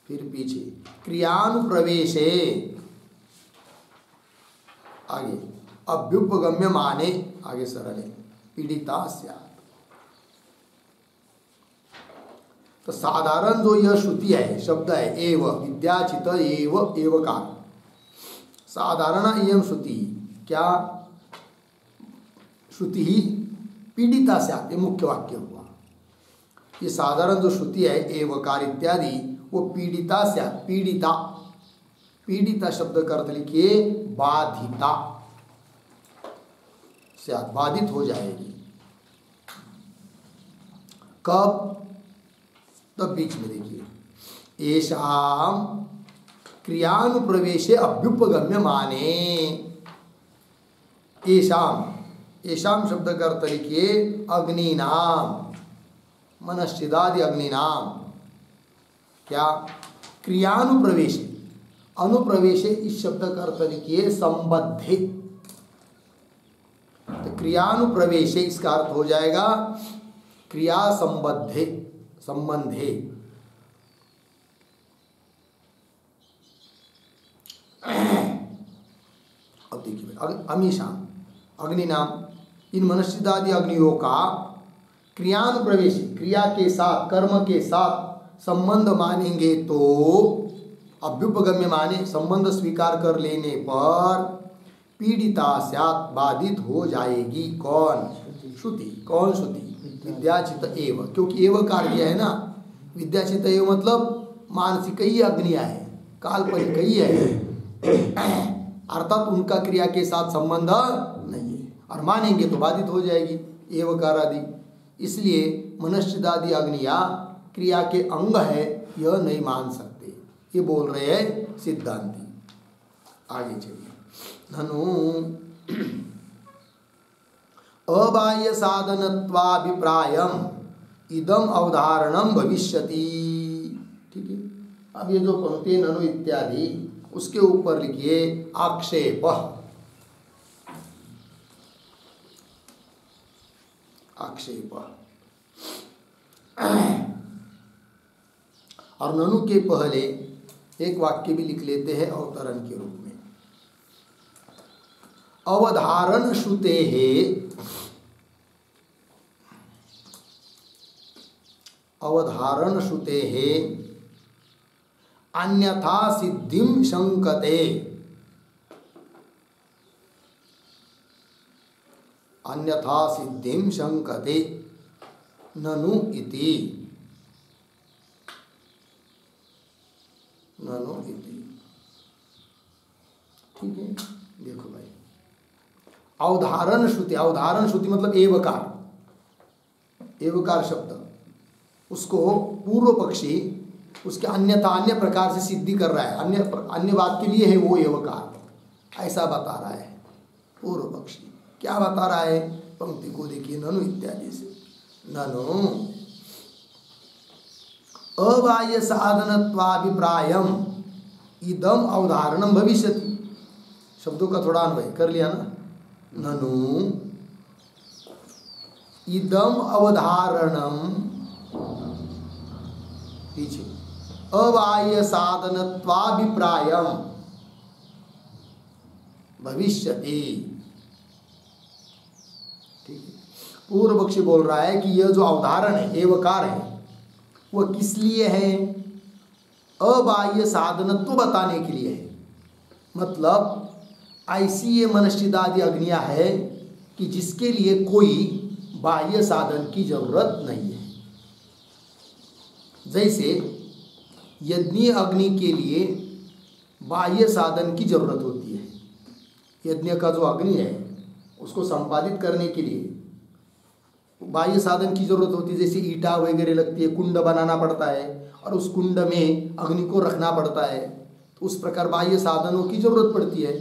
फिर पीछे क्रियानुप्रवेशे, आगे अभ्युपगम्य माने, आगे सरल है, पीड़िता स्यात्। तो साधारण जो यह श्रुति है, शब्द है एव, विद्याचित एव, एवकार, साधारण इयम श्रुति, क्या श्रुति ही पीड़िता स्यात्, ये मुख्य वाक्य हुआ। ये साधारण जो श्रुति है एवकार इत्यादि, वो पीड़िता स्यात्, पीड़िता, पीड़िता शब्द का अर्थ लिखिए बाधिता स्यात्, बाधित हो जाएगी। कब? तब बीच में देखिए, येषाम क्रियानुप्रवेशे अभ्युपगम्य माने, येषाम, येषाम शब्द का अर्थ लिखिए अग्निनाम, मनश्चिदादि अग्निनाम, क्या? क्रियानुप्रवेशे, अनुप्रवेशे इस शब्द का अर्थ लिखिए संबद्धे, तो क्रियानुप्रवेशे इसका अर्थ हो जाएगा क्रिया संबद्धे, संबंधे। अब देखिए, अमीशाम, अग्नि नाम, इन मनश्चिदादि अग्नियों का क्रियानुप्रवेश, क्रिया के साथ, कर्म के साथ संबंध मानेंगे तो अभ्युपगम्य माने, संबंध स्वीकार कर लेने पर पीड़िता स्यात्, बाधित हो जाएगी। कौन? श्रुति। कौन श्रुति? विद्याचित एव, क्योंकि एव कार दिया है ना, विद्याचित एव मतलब मानसिक ही अग्निया है, काल्पनिक ही है, अर्थात उनका क्रिया के साथ संबंध नहीं है, और मानेंगे तो बाधित हो जाएगी, एवकार आदि। इसलिए मनश्चिदादि अग्निया क्रिया के अंग है, यह नहीं मान सकते, ये बोल रहे हैं सिद्धांती। आगे चलिए, धनु अबाह्य साधनत्वाभिप्रायम इदम अवधारणम भविष्यति। ठीक है, अब ये जो पंक्ति ननु इत्यादि, उसके ऊपर लिखिए आक्षेप, आक्षेप, और ननु के पहले एक वाक्य भी लिख लेते हैं अवतरण के रूप में। अवधारण श्रुते है, अवधारण श्रुते है अन्यथा सिद्धिम शंकते, अन्यथा सिद्धिम शंकते ननु इति, ननु इति। ठीक है, देखो भाई, अवधारण श्रुति, अवधारण श्रुति मतलब एवकार, एवकार शब्द, उसको पूर्व पक्षी उसके अन्यथा अन्य प्रकार से सिद्धि कर रहा है, अन्य बात के लिए है वो एवकार, ऐसा बता रहा है पूर्व पक्षी। क्या बता रहा है? पंक्ति को देखिए, ननु इत्यादि से, ननु अबाह्य साधनत्वाभिप्रायम इदम अवधारणम भविष्यति। शब्दों का थोड़ा अन्वय कर लिया ना, ननु इदम अवधारणम, पीछे अबाह्य साधनत्वाभिप्रायम भविष्यति। ठीक है, पूर्व पक्षी बोल रहा है कि यह जो अवधारण है, एवकार है, वह किस लिए है? अबाह्य साधनत्व बताने के लिए है। मतलब ऐसी ये मनश्चिदादि अग्नियां है कि जिसके लिए कोई बाह्य साधन की जरूरत नहीं है। जैसे यज्ञ अग्नि के लिए बाह्य साधन की जरूरत होती है। यज्ञ का जो अग्नि है उसको संपादित करने के लिए बाह्य साधन की जरूरत होती है, जैसे ईंटा वगैरह लगती है, कुंड बनाना पड़ता है और उस कुंड में अग्नि को रखना पड़ता है, तो उस प्रकार बाह्य साधनों की जरूरत पड़ती है।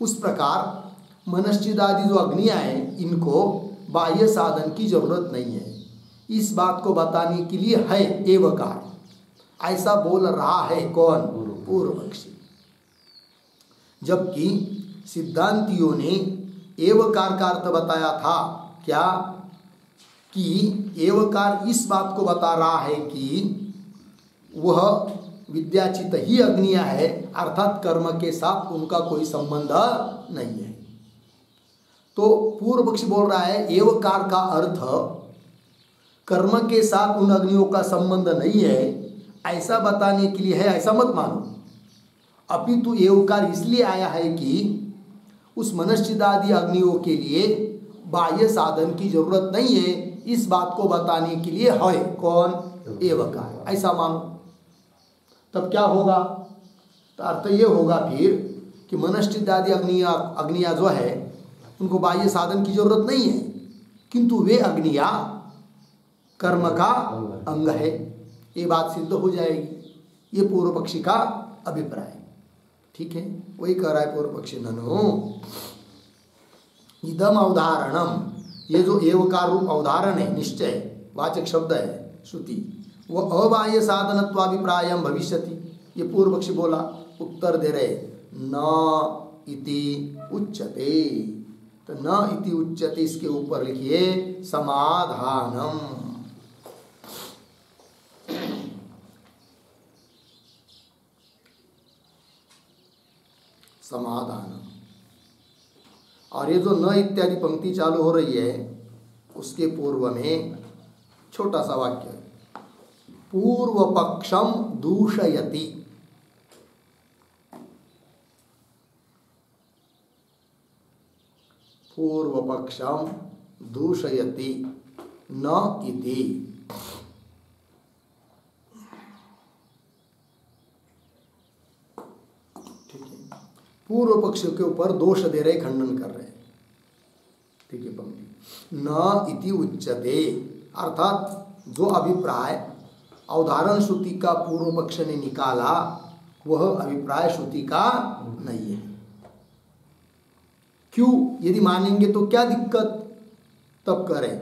उस प्रकार मनश्चित आदि जो अग्नियाँ हैं इनको बाह्य साधन की जरूरत नहीं है। इस बात को बताने के लिए है एवकार, ऐसा बोल रहा है कौन? पूर्व पक्षी। जबकि सिद्धांतियों ने एवकार का अर्थ बताया था क्या? कि एवकार इस बात को बता रहा है कि वह विद्याचित ही अग्नियाँ है, अर्थात कर्म के साथ उनका कोई संबंध नहीं है। तो पूर्व पक्षी बोल रहा है एवकार का अर्थ कर्म के साथ उन अग्नियों का संबंध नहीं है, ऐसा बताने के लिए है, ऐसा मत मानो। अपितु एवकार इसलिए आया है कि उस मनश्चित आदि अग्नियों के लिए बाह्य साधन की जरूरत नहीं है, इस बात को बताने के लिए है कौन? एवकार, ऐसा मानो। तब क्या होगा? तो अर्थ ये होगा फिर कि मनश्चित आदि अग्नियाँ जो है उनको बाह्य साधन की जरूरत नहीं है, किंतु वे अग्नियाँ कर्म का अंग है, ये बात सिद्ध हो जाएगी। ये पूर्व पक्षी का अभिप्राय, ठीक है। वही कह रहा है पूर्व पक्षी, ननु इदम अवधारणम, ये जो एवकार रूप अवधारण है, निश्चय वाचक शब्द है श्रुति, वो अबाह्य साधनत्वाभिप्रायम भविष्यति। ये पूर्व पक्षी बोला, उत्तर दे रहे न इति उच्यते। तो न इति उच्यते इसके ऊपर लिखिए समाधानम। समाधान। और ये जो न इत्यादि पंक्ति चालू हो रही है उसके पूर्व में छोटा सा वाक्य, पूर्व पक्षम दूषयति। पूर्व पक्षम दूषयति न इति। पूर्व पक्ष के ऊपर दोष दे रहे, खंडन कर रहे, ठीक है। पंक्ति न इति उच्यते, अर्थात जो अभिप्राय अवधारण श्रुति का पूर्व पक्ष ने निकाला वह अभिप्राय श्रुति का नहीं है। क्यों? यदि मानेंगे तो क्या दिक्कत? तब करें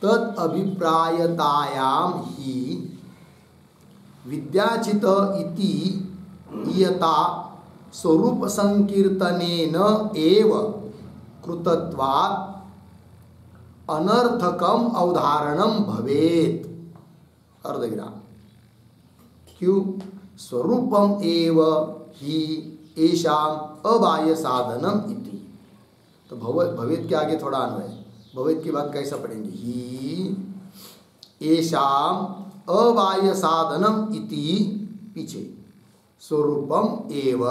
तद अभिप्रायतायाम ही विद्याचित इति इयता स्वरूप संकीर्तनेन एव कृतत्वात् अनर्थकम अवधारणम भवेत्। अर्धविराम। क्यों? स्वरूपम एव ही एषाम अबाह्य साधनम इति। तो भवेत् के आगे थोड़ा अन्वय, भवेत् की बात कैसा पढ़ेंगे? ही एषाम अबाह्य साधनम इति, पीछे स्वरूपम एव।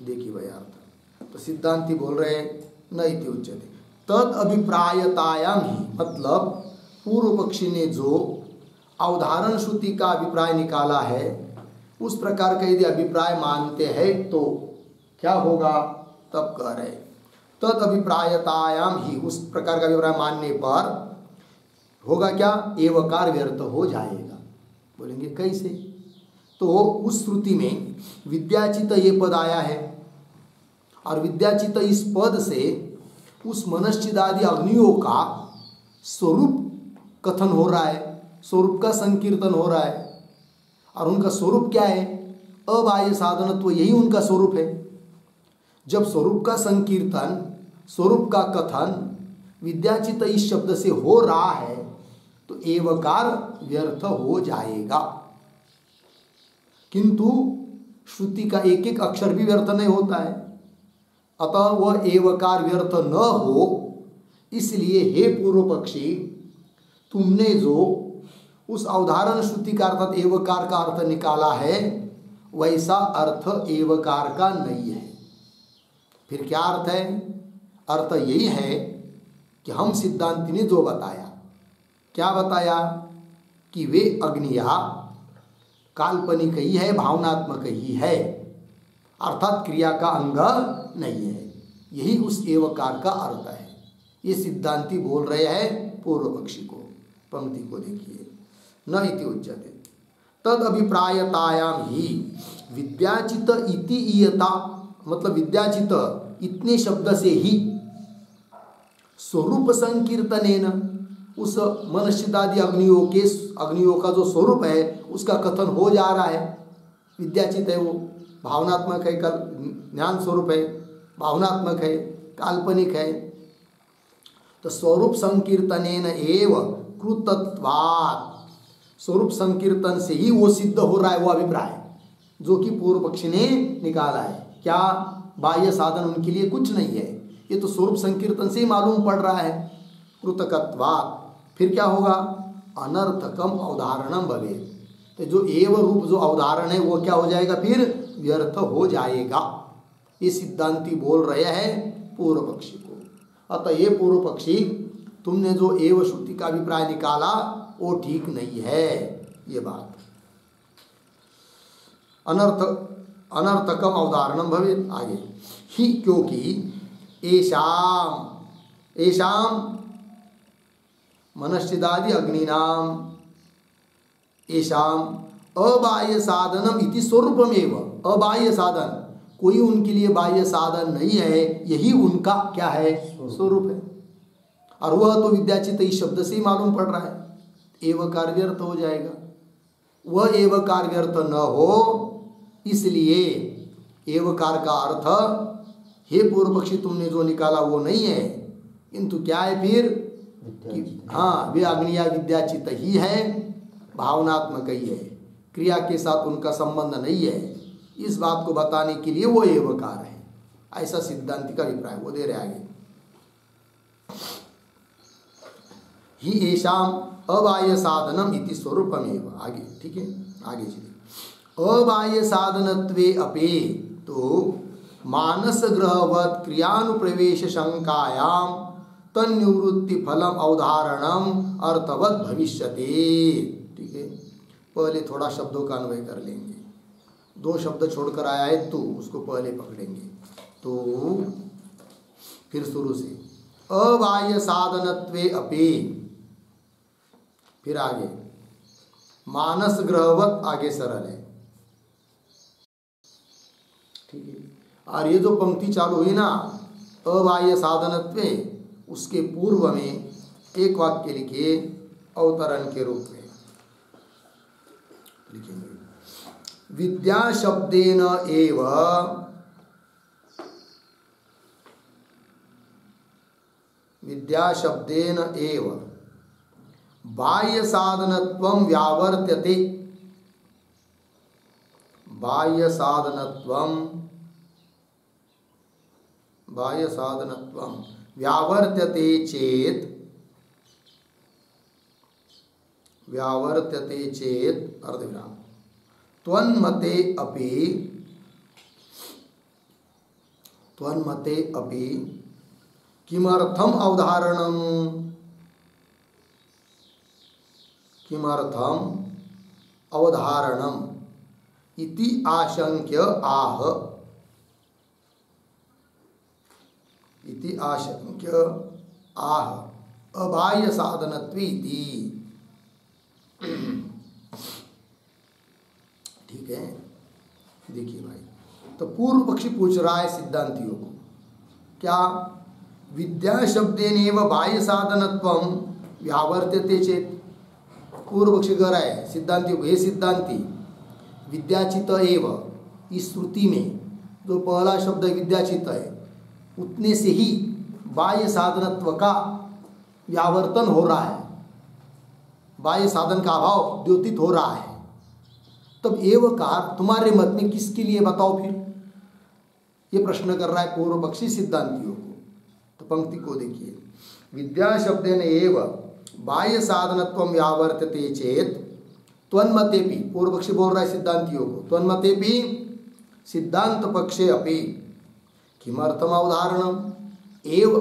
देखिए भाई अर्थ, तो सिद्धांती बोल रहे न इति उच्यते तद अभिप्रायतायाम ही, मतलब पूर्व पक्षी ने जो अवधारण श्रुति का अभिप्राय निकाला है उस प्रकार का यदि अभिप्राय मानते हैं तो क्या होगा? तब कह रहे तद अभिप्रायतायाम ही, उस प्रकार का अभिप्राय मानने पर होगा क्या? एवकार व्यर्थ हो जाएगा। बोलेंगे कैसे? तो उस श्रुति में विद्याचित ये पद आया है और विद्याचित इस पद से उस मनश्चित आदि अग्नियों का स्वरूप कथन हो रहा है, स्वरूप का संकीर्तन हो रहा है। और उनका स्वरूप क्या है? अबाह्य साधनत्व, यही उनका स्वरूप है। जब स्वरूप का संकीर्तन, स्वरूप का कथन विद्याचित इस शब्द से हो रहा है तो एवकार व्यर्थ हो जाएगा। किंतु श्रुति का एक एक अक्षर भी व्यर्थ नहीं होता है, अतः वह एवकार व्यर्थ न हो, इसलिए हे पूर्व पक्षी, तुमने जो उस अवधारण श्रुति का अर्थात एवकार का अर्थ निकाला है वैसा अर्थ एवकार का नहीं है। फिर क्या अर्थ है? अर्थ यही है कि हम सिद्धांति ने जो बताया, क्या बताया? कि वे अग्नियाँ काल्पनिक ही है, भावनात्मक ही है, अर्थात क्रिया का अंग नहीं है। यही उस एवकार का अर्थ है। ये सिद्धांती बोल रहे हैं पूर्व पक्षी को। पंक्ति को देखिए, न इति उच्यते तद अभिप्रायतायाम ही विद्याचित इति ईयता, मतलब विद्याचित इतने शब्द से ही स्वरूप संकीर्तनेन, उस मनश्चितादि अग्नियों का जो स्वरूप है उसका कथन हो जा रहा है। विद्याचित है वो भावनात्मक है, ज्ञान स्वरूप है, भावनात्मक है, काल्पनिक है। तो स्वरूप संकीर्तनेन एव कृतत्वात्, स्वरूप संकीर्तन से ही वो सिद्ध हो रहा है वो अभिप्राय जो कि पूर्व पक्षी ने निकाला है। क्या बाह्य साधन उनके लिए कुछ नहीं है, ये तो स्वरूप संकीर्तन से ही मालूम पड़ रहा है। कृतकत्वात्, फिर क्या होगा, अनर्थकम अवधारणम भवेत्, तो जो एव रूप जो अवधारण है वो क्या हो जाएगा, फिर व्यर्थ हो जाएगा। ये सिद्धांती बोल रहे हैं पूर्व पक्षी को। अतः ये पूर्व पक्षी तुमने जो एव श्रुति का अभिप्राय निकाला वो ठीक नहीं है। ये बात अनर्थकम अवधारणम भवेत्, आगे ही, क्योंकि एषाम मनश्चिदादि अग्निनाम एषाम अबाह्य साधनम इति स्वरूपमेव, अबाह्य साधन, कोई उनके लिए बाह्य साधन नहीं है, यही उनका क्या है, स्वरूप है। और वह तो विद्याचित इस शब्द से ही मालूम पड़ रहा है, एवकार व्यर्थ हो जाएगा। वह एवकार व्यर्थ न हो इसलिए एवकार का अर्थ हे पूर्व पक्षी तुमने जो निकाला वो नहीं है, किंतु क्या है फिर कि हाँ वे अग्निया विद्याचित ही है, भावनात्मक ही है, क्रिया के साथ उनका संबंध नहीं है। इस बात को बताने के लिए वो एवकार है, ऐसा सिद्धांति का अभिप्राय वो दे रहे आगे। ही एषाम अबाह्य साधनम इति स्वरूपमेव, आगे ठीक है, आगे चलिए। अबाह्य साधनत्वे अपि तो मानस ग्रहवत क्रियानुप्रवेश शंकायाम तन्निवृत्ति फलम अवधारणम अर्थवत भविष्यते। ठीक है, पहले थोड़ा शब्दों का अन्वय कर लेंगे। दो शब्द छोड़कर आया है तो उसको पहले पकड़ेंगे। तो फिर शुरू से अबाह्य साधनत्वे अपि, फिर आगे मानस ग्रहवत, आगे सरल है। ठीक है, और ये जो पंक्ति चालू हुई ना अबाह्य साधनत्वे, उसके पूर्व में एक वाक्य लिखिए अवतरण के रूप में लिखेंगे, विद्या शब्देन एव बाह्य साधनत्वं व्यावर्त्यते, बाह्य साधनत्वं व्यावर्त्यते चेत अर्धविराम त्वन्मते अपि किमर्थम अवधारणम इति आशंक्य आह अबाह्य साधनत्वेति। ठीक है, देखिए भाई, तो पूर्व पक्षी पूछ रहा है सिद्धांतियों को, क्या विद्या शब्देनैव बाह्य साधनत्वं व्यावर्त्यते चेत। पूर्व पक्षी कह रहा है सिद्धांतियों को, हे सिद्धांति, विद्याचित एव, इस श्रुति में जो पहला शब्द विद्याचित है उतने से ही बाह्य साधनत्व का व्यावर्तन हो रहा है, बाह्य साधन का अभाव द्योतित हो रहा है। तब एवकार तुम्हारे मत में किसके लिए बताओ फिर, ये प्रश्न कर रहा है पूर्व पक्षी सिद्धांतियों को। तो पंक्ति को देखिए, विद्या शब्देन एव बाह्य साधनत्वं व्यावर्त्यते चेत त्वन्मतेपि, पूर्व पक्षी बोल रहा है सिद्धांतियों को, त्वन्मतेपि सिद्धांत पक्षे अपि किमर्थम अवधारणम, एव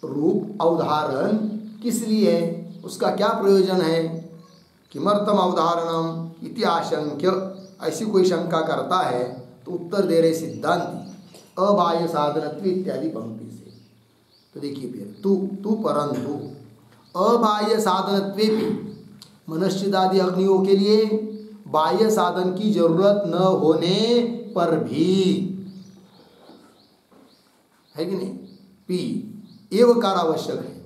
रूप अवधारण किस लिए है, उसका क्या प्रयोजन है, किमर्थम अवधारणम इति आशंक्य, ऐसी कोई शंका करता है तो उत्तर दे रहे सिद्धांति अबाह्य साधनत्व इत्यादि पंक्ति से। तो देखिए फिर तू परंतु अबाह्य साधनत्वेपि मनश्चिदादि अग्नियों के लिए बाह्य साधन की जरूरत न होने पर भी, है कि नहीं, पी एवकार आवश्यक है।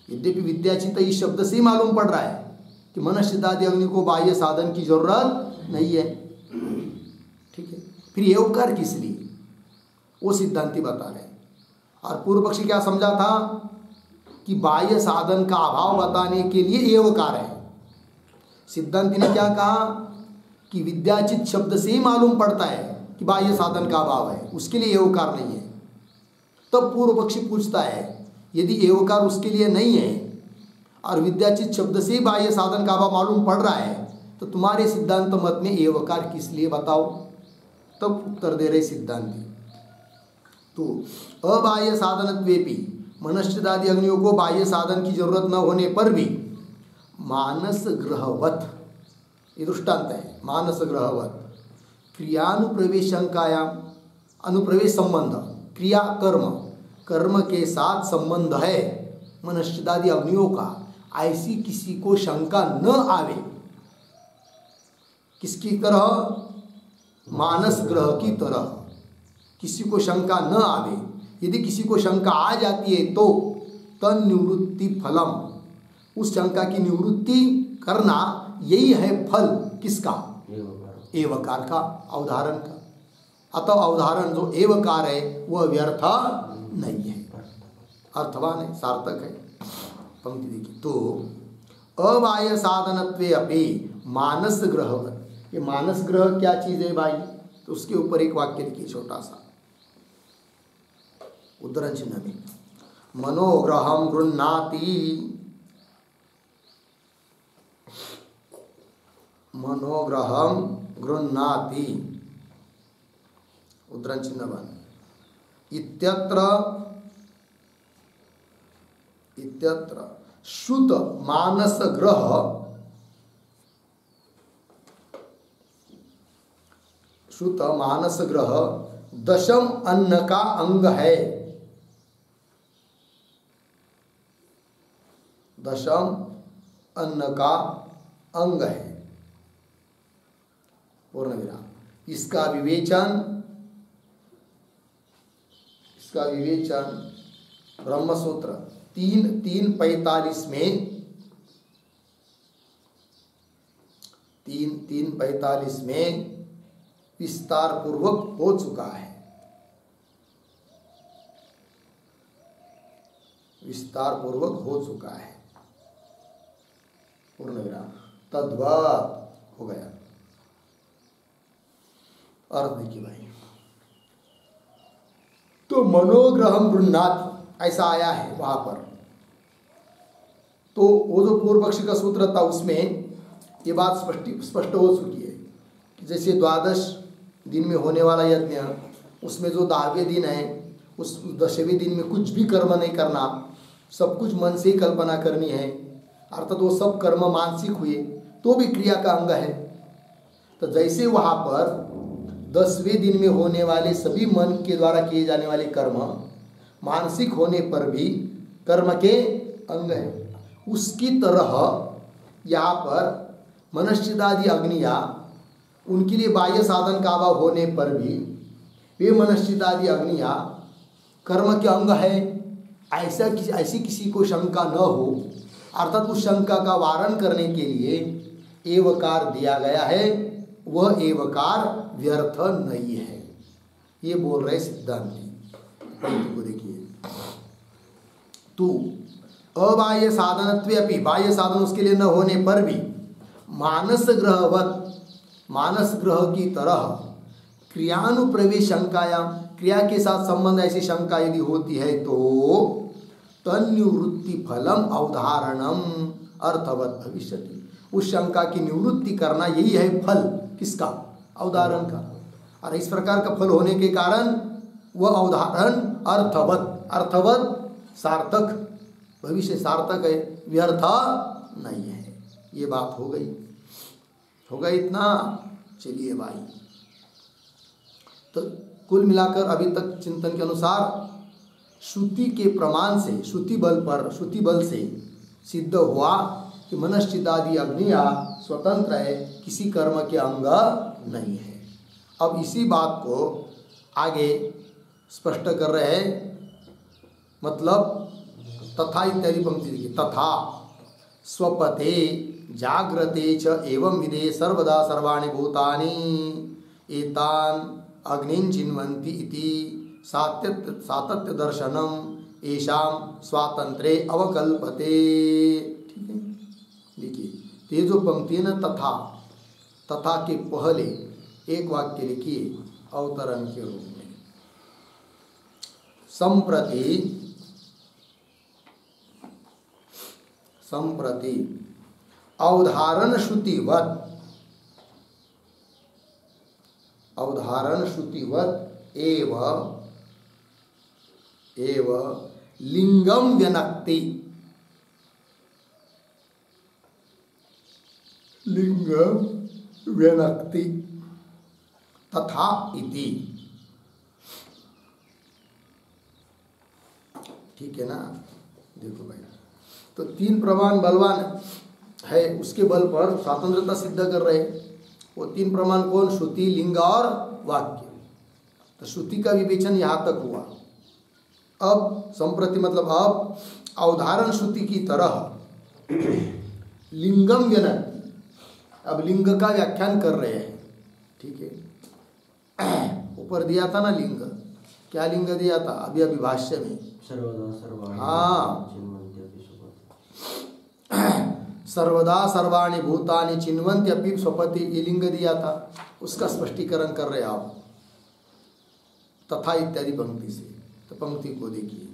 यद्यपि विद्याचित इस शब्द से ही मालूम पड़ रहा है कि मनश्चिदादि अग्नि को बाह्य साधन की जरूरत नहीं है, ठीक है। फिर एवकार किस लिए, वो सिद्धांति बता रहे हैं। और पूर्व पक्षी क्या समझा था कि बाह्य साधन का अभाव बताने के लिए एवकार है। सिद्धांति ने क्या कहा कि विद्याचित शब्द से ही मालूम पड़ता है कि बाह्य साधन का अभाव है, उसके लिए एवकार नहीं है। तब पूर्व पक्षी पूछता है यदि एवकार उसके लिए नहीं है और विद्याचित शब्द से ही बाह्य साधन का अभाव मालूम पड़ रहा है, तो तुम्हारे सिद्धांत मत में एवकार किस लिए बताओ। तब उत्तर दे रहे सिद्धांति तो अबाह्य साधनत्वेपि मनश्चिदादि अग्नियों को बाह्य साधन की जरूरत न होने पर भी मानस ग्रहवत, ये दृष्टांत है, मानस ग्रहवत क्रियानुप्रवेश शंकायाम, अनुप्रवेश संबंध क्रिया कर्म के साथ संबंध है मनश्चिदादि अग्नियों का, ऐसी किसी को शंका न आवे। किसकी तरह, मानस ग्रह की तरह किसी को शंका न आवे। यदि किसी को शंका आ जाती है तो तन निवृत्ति फलम, उस शंका की निवृत्ति करना यही है फल किसका, एवकार का, अवधारण का। अतः अवधारण जो एवकार है वह व्यर्थ नहीं है, अर्थवान है, सार्थक है। पंक्ति देखिए तो अबाह्य साधनत्वे अपि मानस ग्रह, ये मानस ग्रह क्या चीज है भाई, तो उसके ऊपर एक वाक्य लिखिए छोटा सा उद्धरण चिन्ह में, मनोग्रहम गृह्णाति, मनोग्रहम गृह्णाति उद्धरण चिन्ह बन इत्यत्र श्रुत मानस ग्रह, श्रुत मानस ग्रह दशम अन्न का अंग है, दशम अन्न का अंग है, पूर्ण विराम। इसका विवेचन ब्रह्मसूत्र 3:45 में विस्तार पूर्वक हो चुका है, विस्तार पूर्वक हो चुका है, पूर्ण विराम। तद्वत् हो गया। अर्थ देखिए भाई, तो मनोग्रहम गृह्णाति ऐसा आया है वहां पर, तो वो जो पूर्व पक्षी का सूत्र था उसमें ये बात स्पष्ट हो चुकी है कि जैसे 12 दिन में होने वाला यज्ञ, उसमें जो 10वें दिन है उस 10वें दिन में कुछ भी कर्म नहीं करना, सब कुछ मन से ही कल्पना करनी है, अर्थात वो सब कर्म मानसिक हुए तो भी क्रिया का अंग है। तो जैसे वहाँ पर 10वें दिन में होने वाले सभी मन के द्वारा किए जाने वाले कर्म मानसिक होने पर भी कर्म के अंग है, उसकी तरह यहाँ पर मनश्चिदादि अग्नियाँ उनके लिए बाह्य साधन का अभाव होने पर भी वे मनश्चिदादि अग्नियाँ कर्म के अंग है, ऐसी किसी को शंका न हो, अर्थात उस शंका का वारण करने के लिए एवकार दिया गया है, वह एवकार व्यर्थ नहीं है, ये बोल रहे सिद्धांति। को देखिए, तू अबाह्य साधनत्वे अपि, बाह्य साधन उसके लिए न होने पर भी मानस ग्रहवत, मानस ग्रह की तरह क्रियानुप्रवेश शंकायाम, क्रिया के साथ संबंध ऐसी शंका यदि होती है तो तन्निवृत्ति फलम अवधारणम अर्थवत भविष्यति, उस शंका की निवृत्ति करना यही है फल किसका, अवधारण का। और इस प्रकार का फल होने के कारण वह अवधारण अर्थवत, अर्थवत सार्थक, भविष्य सार्थक है, व्यर्थ नहीं है। ये बात हो गई, हो गई इतना। चलिए भाई, तो कुल मिलाकर अभी तक चिंतन के अनुसार श्रुति के प्रमाण से, श्रुति बल से सिद्ध हुआ कि मनश्चिदादि अग्निया स्वतंत्र है, किसी कर्म के अंग नहीं है। अब इसी बात को आगे स्पष्ट कर रहे हैं, मतलब तथा इत्यादि पंक्ति देखिए, तथा स्वपते जाग्रते च एवं विदे सर्वदा सर्वाणि भूतानि एतान अग्निं चिन्वन्ति इति सातत्य दर्शनम येषाम स्वातंत्रे अवकल्पते। ठीक है, देखिए तो ये जो पंक्ति है ना, तथा के पहले एक वाक्य लिखिए अवतरण के रूप में, संप्रति अवधारण श्रुतिवत एव लिंगम व्यनक्ति, तथा इति। ठीक है ना, देखो भाई, तो तीन प्रमाण बलवान है, उसके बल पर स्वतंत्रता सिद्ध कर रहे हैं। वो तीन प्रमाण कौन? श्रुति, लिंग और वाक्य। तो श्रुति का विवेचन यहाँ तक हुआ। अब संप्रति मतलब अब अवधारण श्रुति की तरह लिंगम व्यनक्ति, अब लिंग का व्याख्यान कर रहे हैं। ठीक है, ऊपर दिया था ना लिंग, क्या लिंग दिया था अभी भाष्य में? सर्वदा सर्वाणि भूतानि चिन्वन्त्यपि स्वपति, ये लिंग दिया था, उसका स्पष्टीकरण कर रहे आप तथा इत्यादि पंक्ति से। तो पंक्ति को देखिए,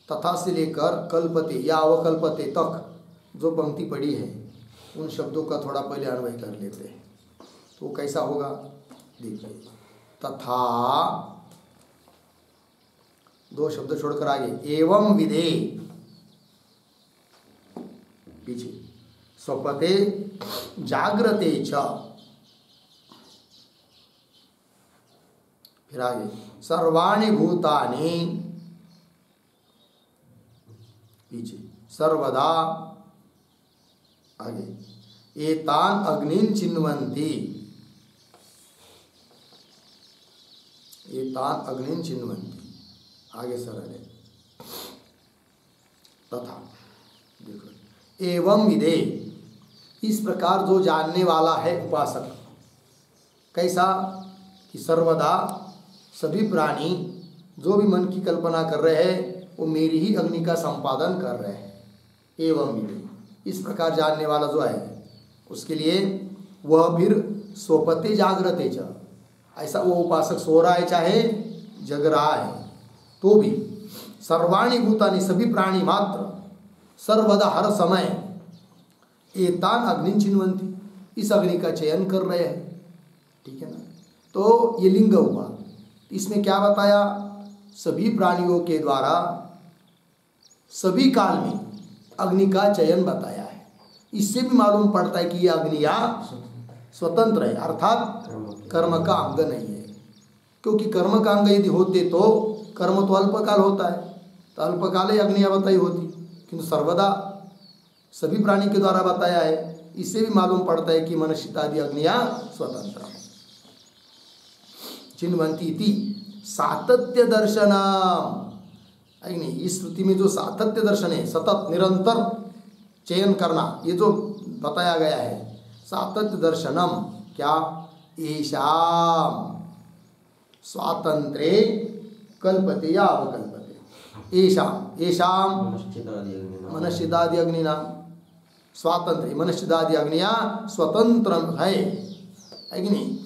तथा से लेकर कल्पते या अवकल्पते तक जो पंक्ति पड़ी है, उन शब्दों का थोड़ा पहले अन्वय कर लेते हैं। तो कैसा होगा देखिए, तथा दो शब्द छोड़कर आगे एवं विदे, पीछे स्वपते जाग्रते च, फिर आगे सर्वाणि भूतानि, पीछे सर्वदा, आगे एतान अग्निं चिन्वन्ति, एतान अग्निं चिन्वन्ति, आगे सरल है। तथा देखो एवं विदे, इस प्रकार जो जानने वाला है उपासक, कैसा कि सर्वदा सभी प्राणी जो भी मन की कल्पना कर रहे हैं वो मेरी ही अग्नि का संपादन कर रहे हैं। एवं विदे, इस प्रकार जानने वाला जो है उसके लिए वह फिर स्वपते जागृते च, ऐसा वो उपासक सो रहा है चाहे जग रहा है तो भी, सर्वाणि भूतानि, सभी प्राणी मात्र, सर्वदा हर समय, एतान अग्नि चिन्वन्ति, इस अग्नि का चयन कर रहे हैं। ठीक है ना, तो ये लिंग हुआ। इसमें क्या बताया? सभी प्राणियों के द्वारा सभी काल में अग्नि का चयन बताया है। इससे भी मालूम पड़ता है कि यह अग्नियाँ स्वतंत्र है, अर्थात कर्म का अंग नहीं है। क्योंकि कर्म का अंग यदि होते तो कर्म तो अल्पकाल होता है, तो अल्पकाल ही अग्नियाँ बताई होती, किंतु सर्वदा सभी प्राणी के द्वारा बताया है। इससे भी मालूम पड़ता है कि मनश्चितादि अग्नियाँ स्वतंत्र है। चिन्वन्ति इति सातत्य दर्शनम, नहीं, इस श्रुति में जो सातत्य दर्शन है, सतत निरंतर चयन करना, ये जो बताया गया है, सातत्य दर्शनम क्या? येषाम स्वातंत्रे कल्पते या अवकल्पते, येषाम मनश्चिदादि अग्निना स्वातंत्र्य, मनश्चिदादि अग्निया स्वतंत्र है कि नहीं?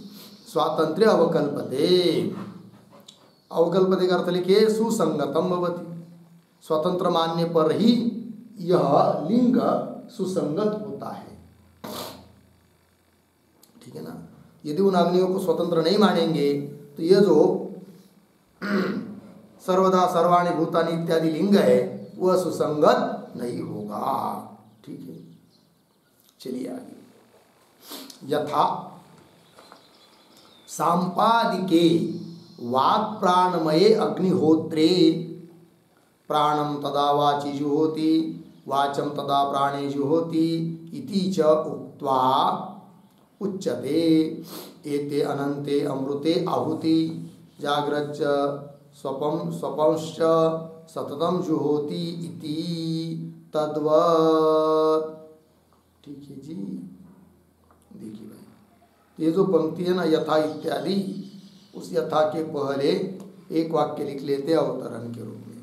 स्वातंत्र्य अवकल्पते, अवकल्पते का अर्थ लिखिए सुसंगतम भवति, स्वतंत्र मानने पर ही यह लिंग सुसंगत होता है। ठीक है ना, यदि उन अग्नियों को स्वतंत्र नहीं मानेंगे तो यह जो सर्वदा सर्वाणि भूतानि इत्यादि लिंग है वह सुसंगत नहीं होगा। ठीक है, चलिए आगे। यथा सांपादिके वाक् प्राणमये अग्निहोत्रे प्राणम तदा वाचि जुहोति वाचम तदा प्राणे जुहोति इति च उक्त्वा उच्यते एते अनन्ते अमृते आहुति जाग्रच्च स्वपंश्च सततम जुहोति इति तद्वत्। ठीक है जी। देखिए भाई, ये जो पंक्ति है ना, यथा इत्यादि, उस यथा के पहले एक वाक्य लिख लेते हैं अवतरण के रूप में।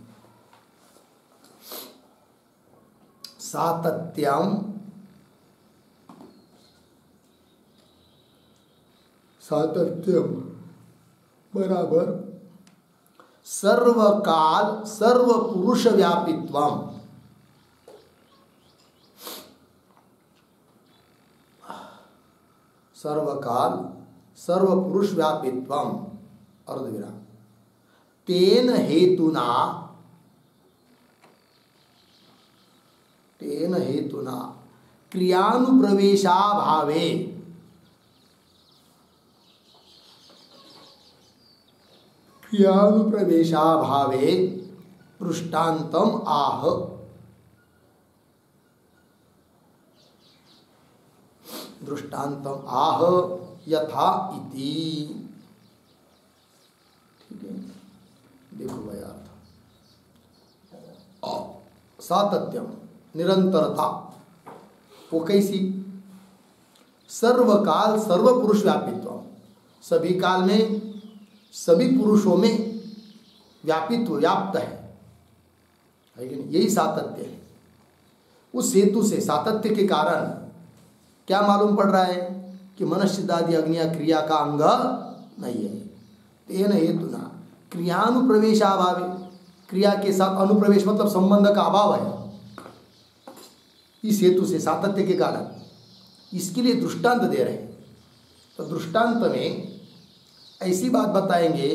सातत्यम सातत्यम बराबर सर्वकाल सर्वपुरुष व्यापित्वम। सर्वकाल सर्वपुरुष व्यापित्वम अर्धविराम तेन हेतुना क्रियानुप्रवेशाभावे पृष्टान्तम आह। दृष्टान्तम आह यथा इति। ठीक है, देखो भाई अर्थ। सातत्यम निरंतरता, वो कैसी? सर्वकाल सर्वपुरुष व्यापित्व, सभी काल में सभी पुरुषों में व्यापित्व व्याप्त है कि नहीं? यही सातत्य है। उस हेतु से सातत्य के कारण क्या मालूम पड़ रहा है कि मनश्चित्तादि अग्निया क्रिया का अंग नहीं है। तेन हेतुना क्रियानुप्रवेशाभावे, क्रिया के साथ अनुप्रवेश मतलब संबंध का अभाव है। इस हेतु से सातत्य के कारण इसके लिए दृष्टांत दे रहे हैं। तो दृष्टांत में ऐसी बात बताएंगे,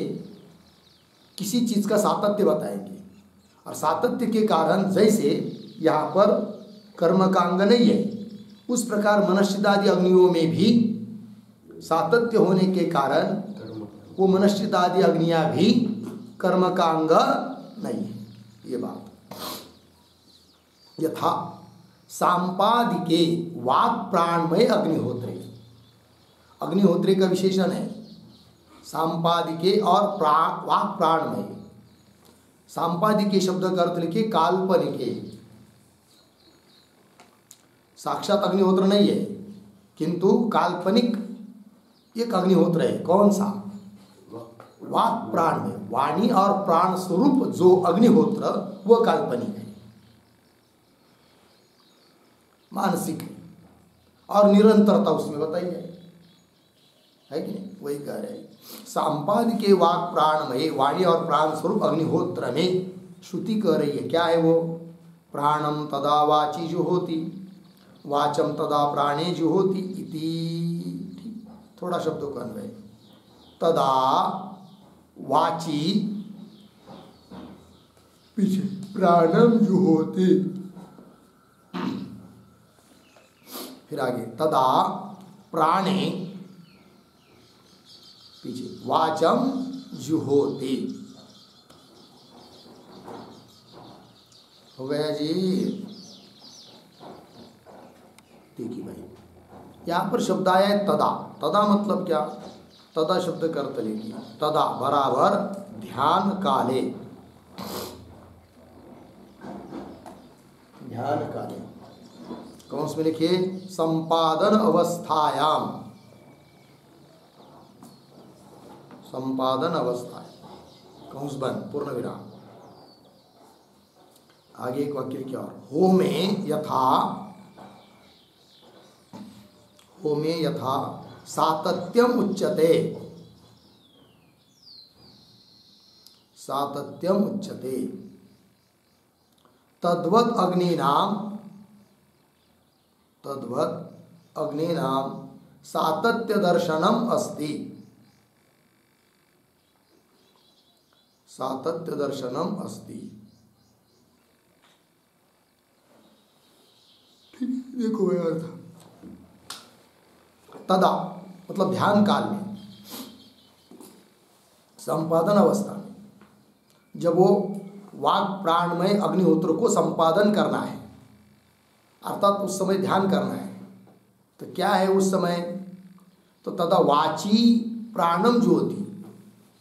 किसी चीज का सातत्य बताएंगे, और सातत्य के कारण जैसे यहाँ पर कर्म का अंग नहीं है, उस प्रकार मनश्चित्तादि अग्नियों में भी सातत्य होने के कारण वो मनश्चित्तादि अग्नियां भी कर्म का अंग नहीं है। ये बात यथा सांपादिके वाक् प्राणमय अग्निहोत्रे, अग्निहोत्रे का विशेषण है सांपादिके और वाक् प्राणमय। सांपादिके शब्द का अर्थ लिखिए काल्पनिके, साक्षात अग्निहोत्र नहीं है किंतु काल्पनिक एक अग्निहोत्र है। कौन सा? वाक् प्राण में, वाणी और प्राण स्वरूप जो अग्निहोत्र वह काल्पनिक है, मानसिक है, और निरंतरता उसमें बताइए है कि नहीं? वही कह रहे हैं सांपादिके वाक् प्राणमय, वाणी और प्राण स्वरूप अग्निहोत्र में श्रुति कह रही है क्या है वो? प्राणम तदा वाची जुहोति वाचम तदा प्राणे जुहोति इति। थोड़ा शब्दों का अन्वय, तदा वाची पीछे प्राणम जुहोति, फिर आगे तदा प्राणे पीछे वाचम जुहोति। हो गया जी। देखिए भाई, यहाँ पर शब्द आया है तदा। तदा मतलब क्या? तदा शब्द का अर्थ लेंगे तदा बराबर ध्यान काले, ध्यान काले कौन में लिखिए? संपादन अवस्थायाम, संपादन अवस्था कंस बंद पूर्ण विराम। आगे एक वाक्य क्या? होमे यथा, होमे यथा सातत्यम उच्यते, सातत्यम उच्यते तद्वत् अग्नीनाम, तद्वत् अग्नीनाम सातत्य दर्शनम अस्ति, सातत्य दर्शनम अस्ति। ठीक, देखो अर्थ तदा मतलब ध्यान काल में, संपादन अवस्था में, जब वो वाग प्राणमय अग्निहोत्र को संपादन करना है, अर्थात उस समय ध्यान करना है, तो क्या है उस समय? तो तथा वाची प्राणम ज्योति,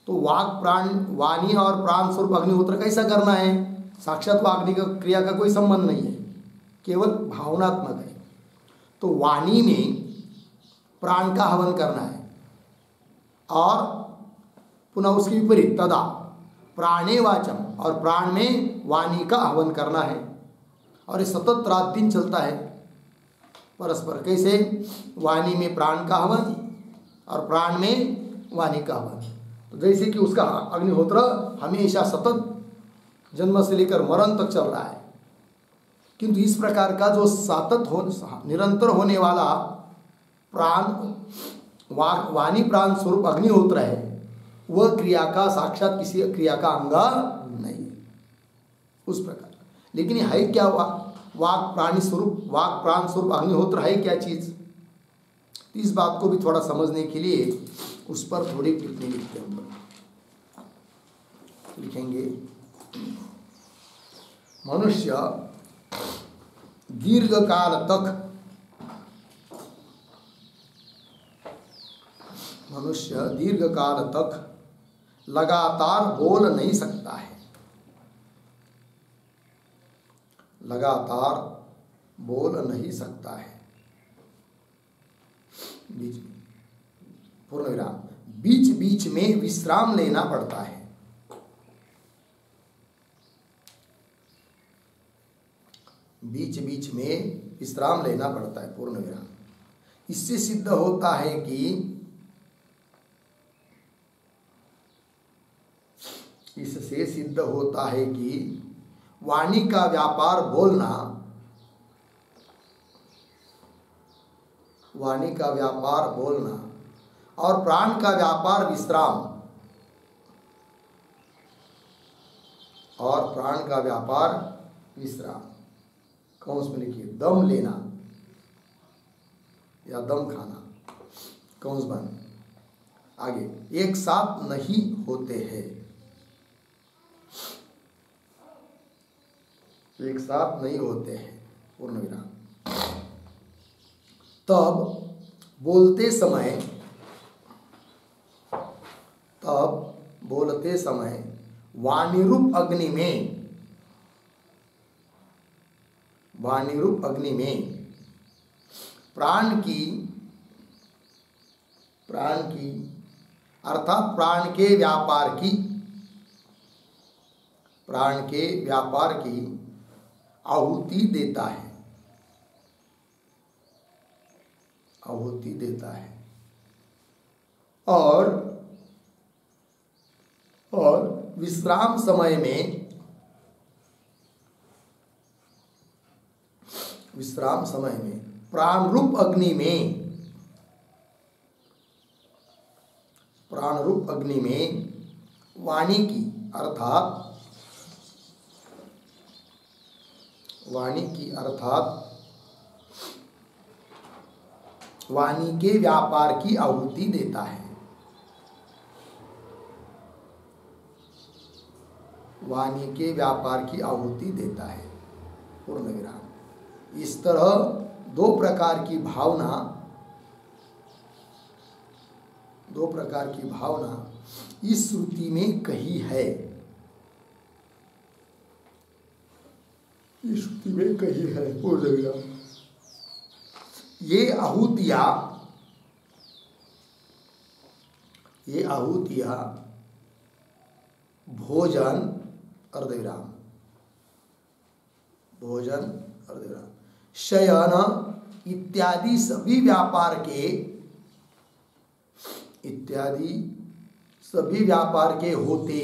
तो वाक प्राण वाणी और प्राण स्वरूप अग्निहोत्र कैसा करना है? साक्षात वाग्नि का क्रिया का कोई संबंध नहीं है, केवल भावनात्मक है। तो वाणी में प्राण का हवन करना है और पुनः उसके विपरीत तदा प्राणे वाचम, और प्राण में वाणी का हवन करना है। और ये सतत रात दिन चलता है परस्पर। कैसे? वाणी में प्राण का हवन और प्राण में वाणी का हवन। तो जैसे कि उसका अग्निहोत्र हमेशा सतत जन्म से लेकर मरण तक चल रहा है, किंतु इस प्रकार का जो सतत निरंतर होने वाला प्राण वाणी प्राण स्वरूप अग्निहोत्र है, वह क्रिया का साक्षात किसी क्रिया का अंग नहीं है उस प्रकार। लेकिन है क्या? वाक प्राणी स्वरूप, वाक प्राण स्वरूप अग्निहोत्र है क्या चीज? इस बात को भी थोड़ा समझने के लिए उस पर थोड़ी टिप्पणी लिखते हैं। लिखेंगे, मनुष्य दीर्घ काल तक लगातार बोल नहीं सकता है, लगातार बोल नहीं सकता है। बीच में पूर्ण विराम, बीच बीच में विश्राम लेना पड़ता है। बीच बीच में विश्राम लेना पड़ता है, पूर्ण विराम। इससे सिद्ध होता है कि वाणी का व्यापार बोलना, वाणी का व्यापार बोलना और प्राण का व्यापार विश्राम, और प्राण का व्यापार विश्राम, कौंस में लिखिए दम लेना या दम खाना, कौंस बंद। आगे, एक साथ नहीं होते हैं, एक साथ नहीं होते हैं, पूर्ण विराम। तब बोलते समय वाणी रूप अग्नि में प्राण की अर्थात प्राण के व्यापार की आहुति देता है और विश्राम समय में प्राण रूप अग्नि में वाणी की अर्थात वाणी के व्यापार की आहुति देता है। वाणी के व्यापार की आहुति देता है, पूर्ण विराम। इस तरह दो प्रकार की भावना इस श्रुति में कही है, इस श्रुति में कही है, पूर्ण विराम। ये आहुतियाँ भोजन अर्धविराम, शयन इत्यादि सभी व्यापार के होते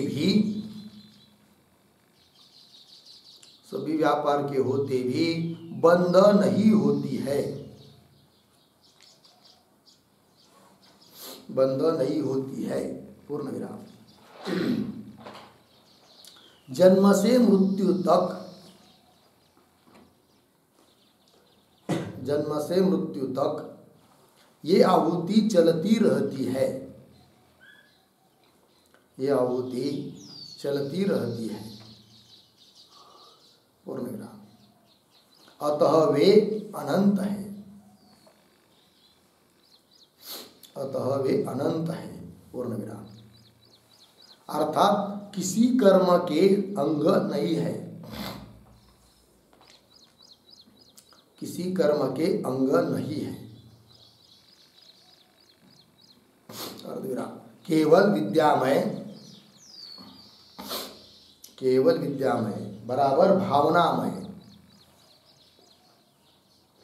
भी बंद नहीं होती है, पूर्ण विराम। जन्म से मृत्यु तक ये आहुति चलती रहती है। ये आहुति चलती रहती है, पूर्ण विराम। अतः वे अनंत है, अतः वे अनंत है, पूर्ण विराम। अर्थात किसी कर्म के अंग नहीं है, किसी कर्म के अंग नहीं है, अर्धविराम। केवल विद्यामय, केवल विद्यामय बराबर भावनामय,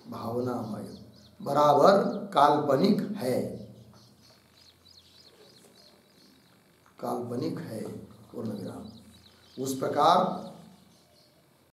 भावनामय बराबर काल्पनिक है, काल्पनिक है, पूर्ण विराम। उस प्रकार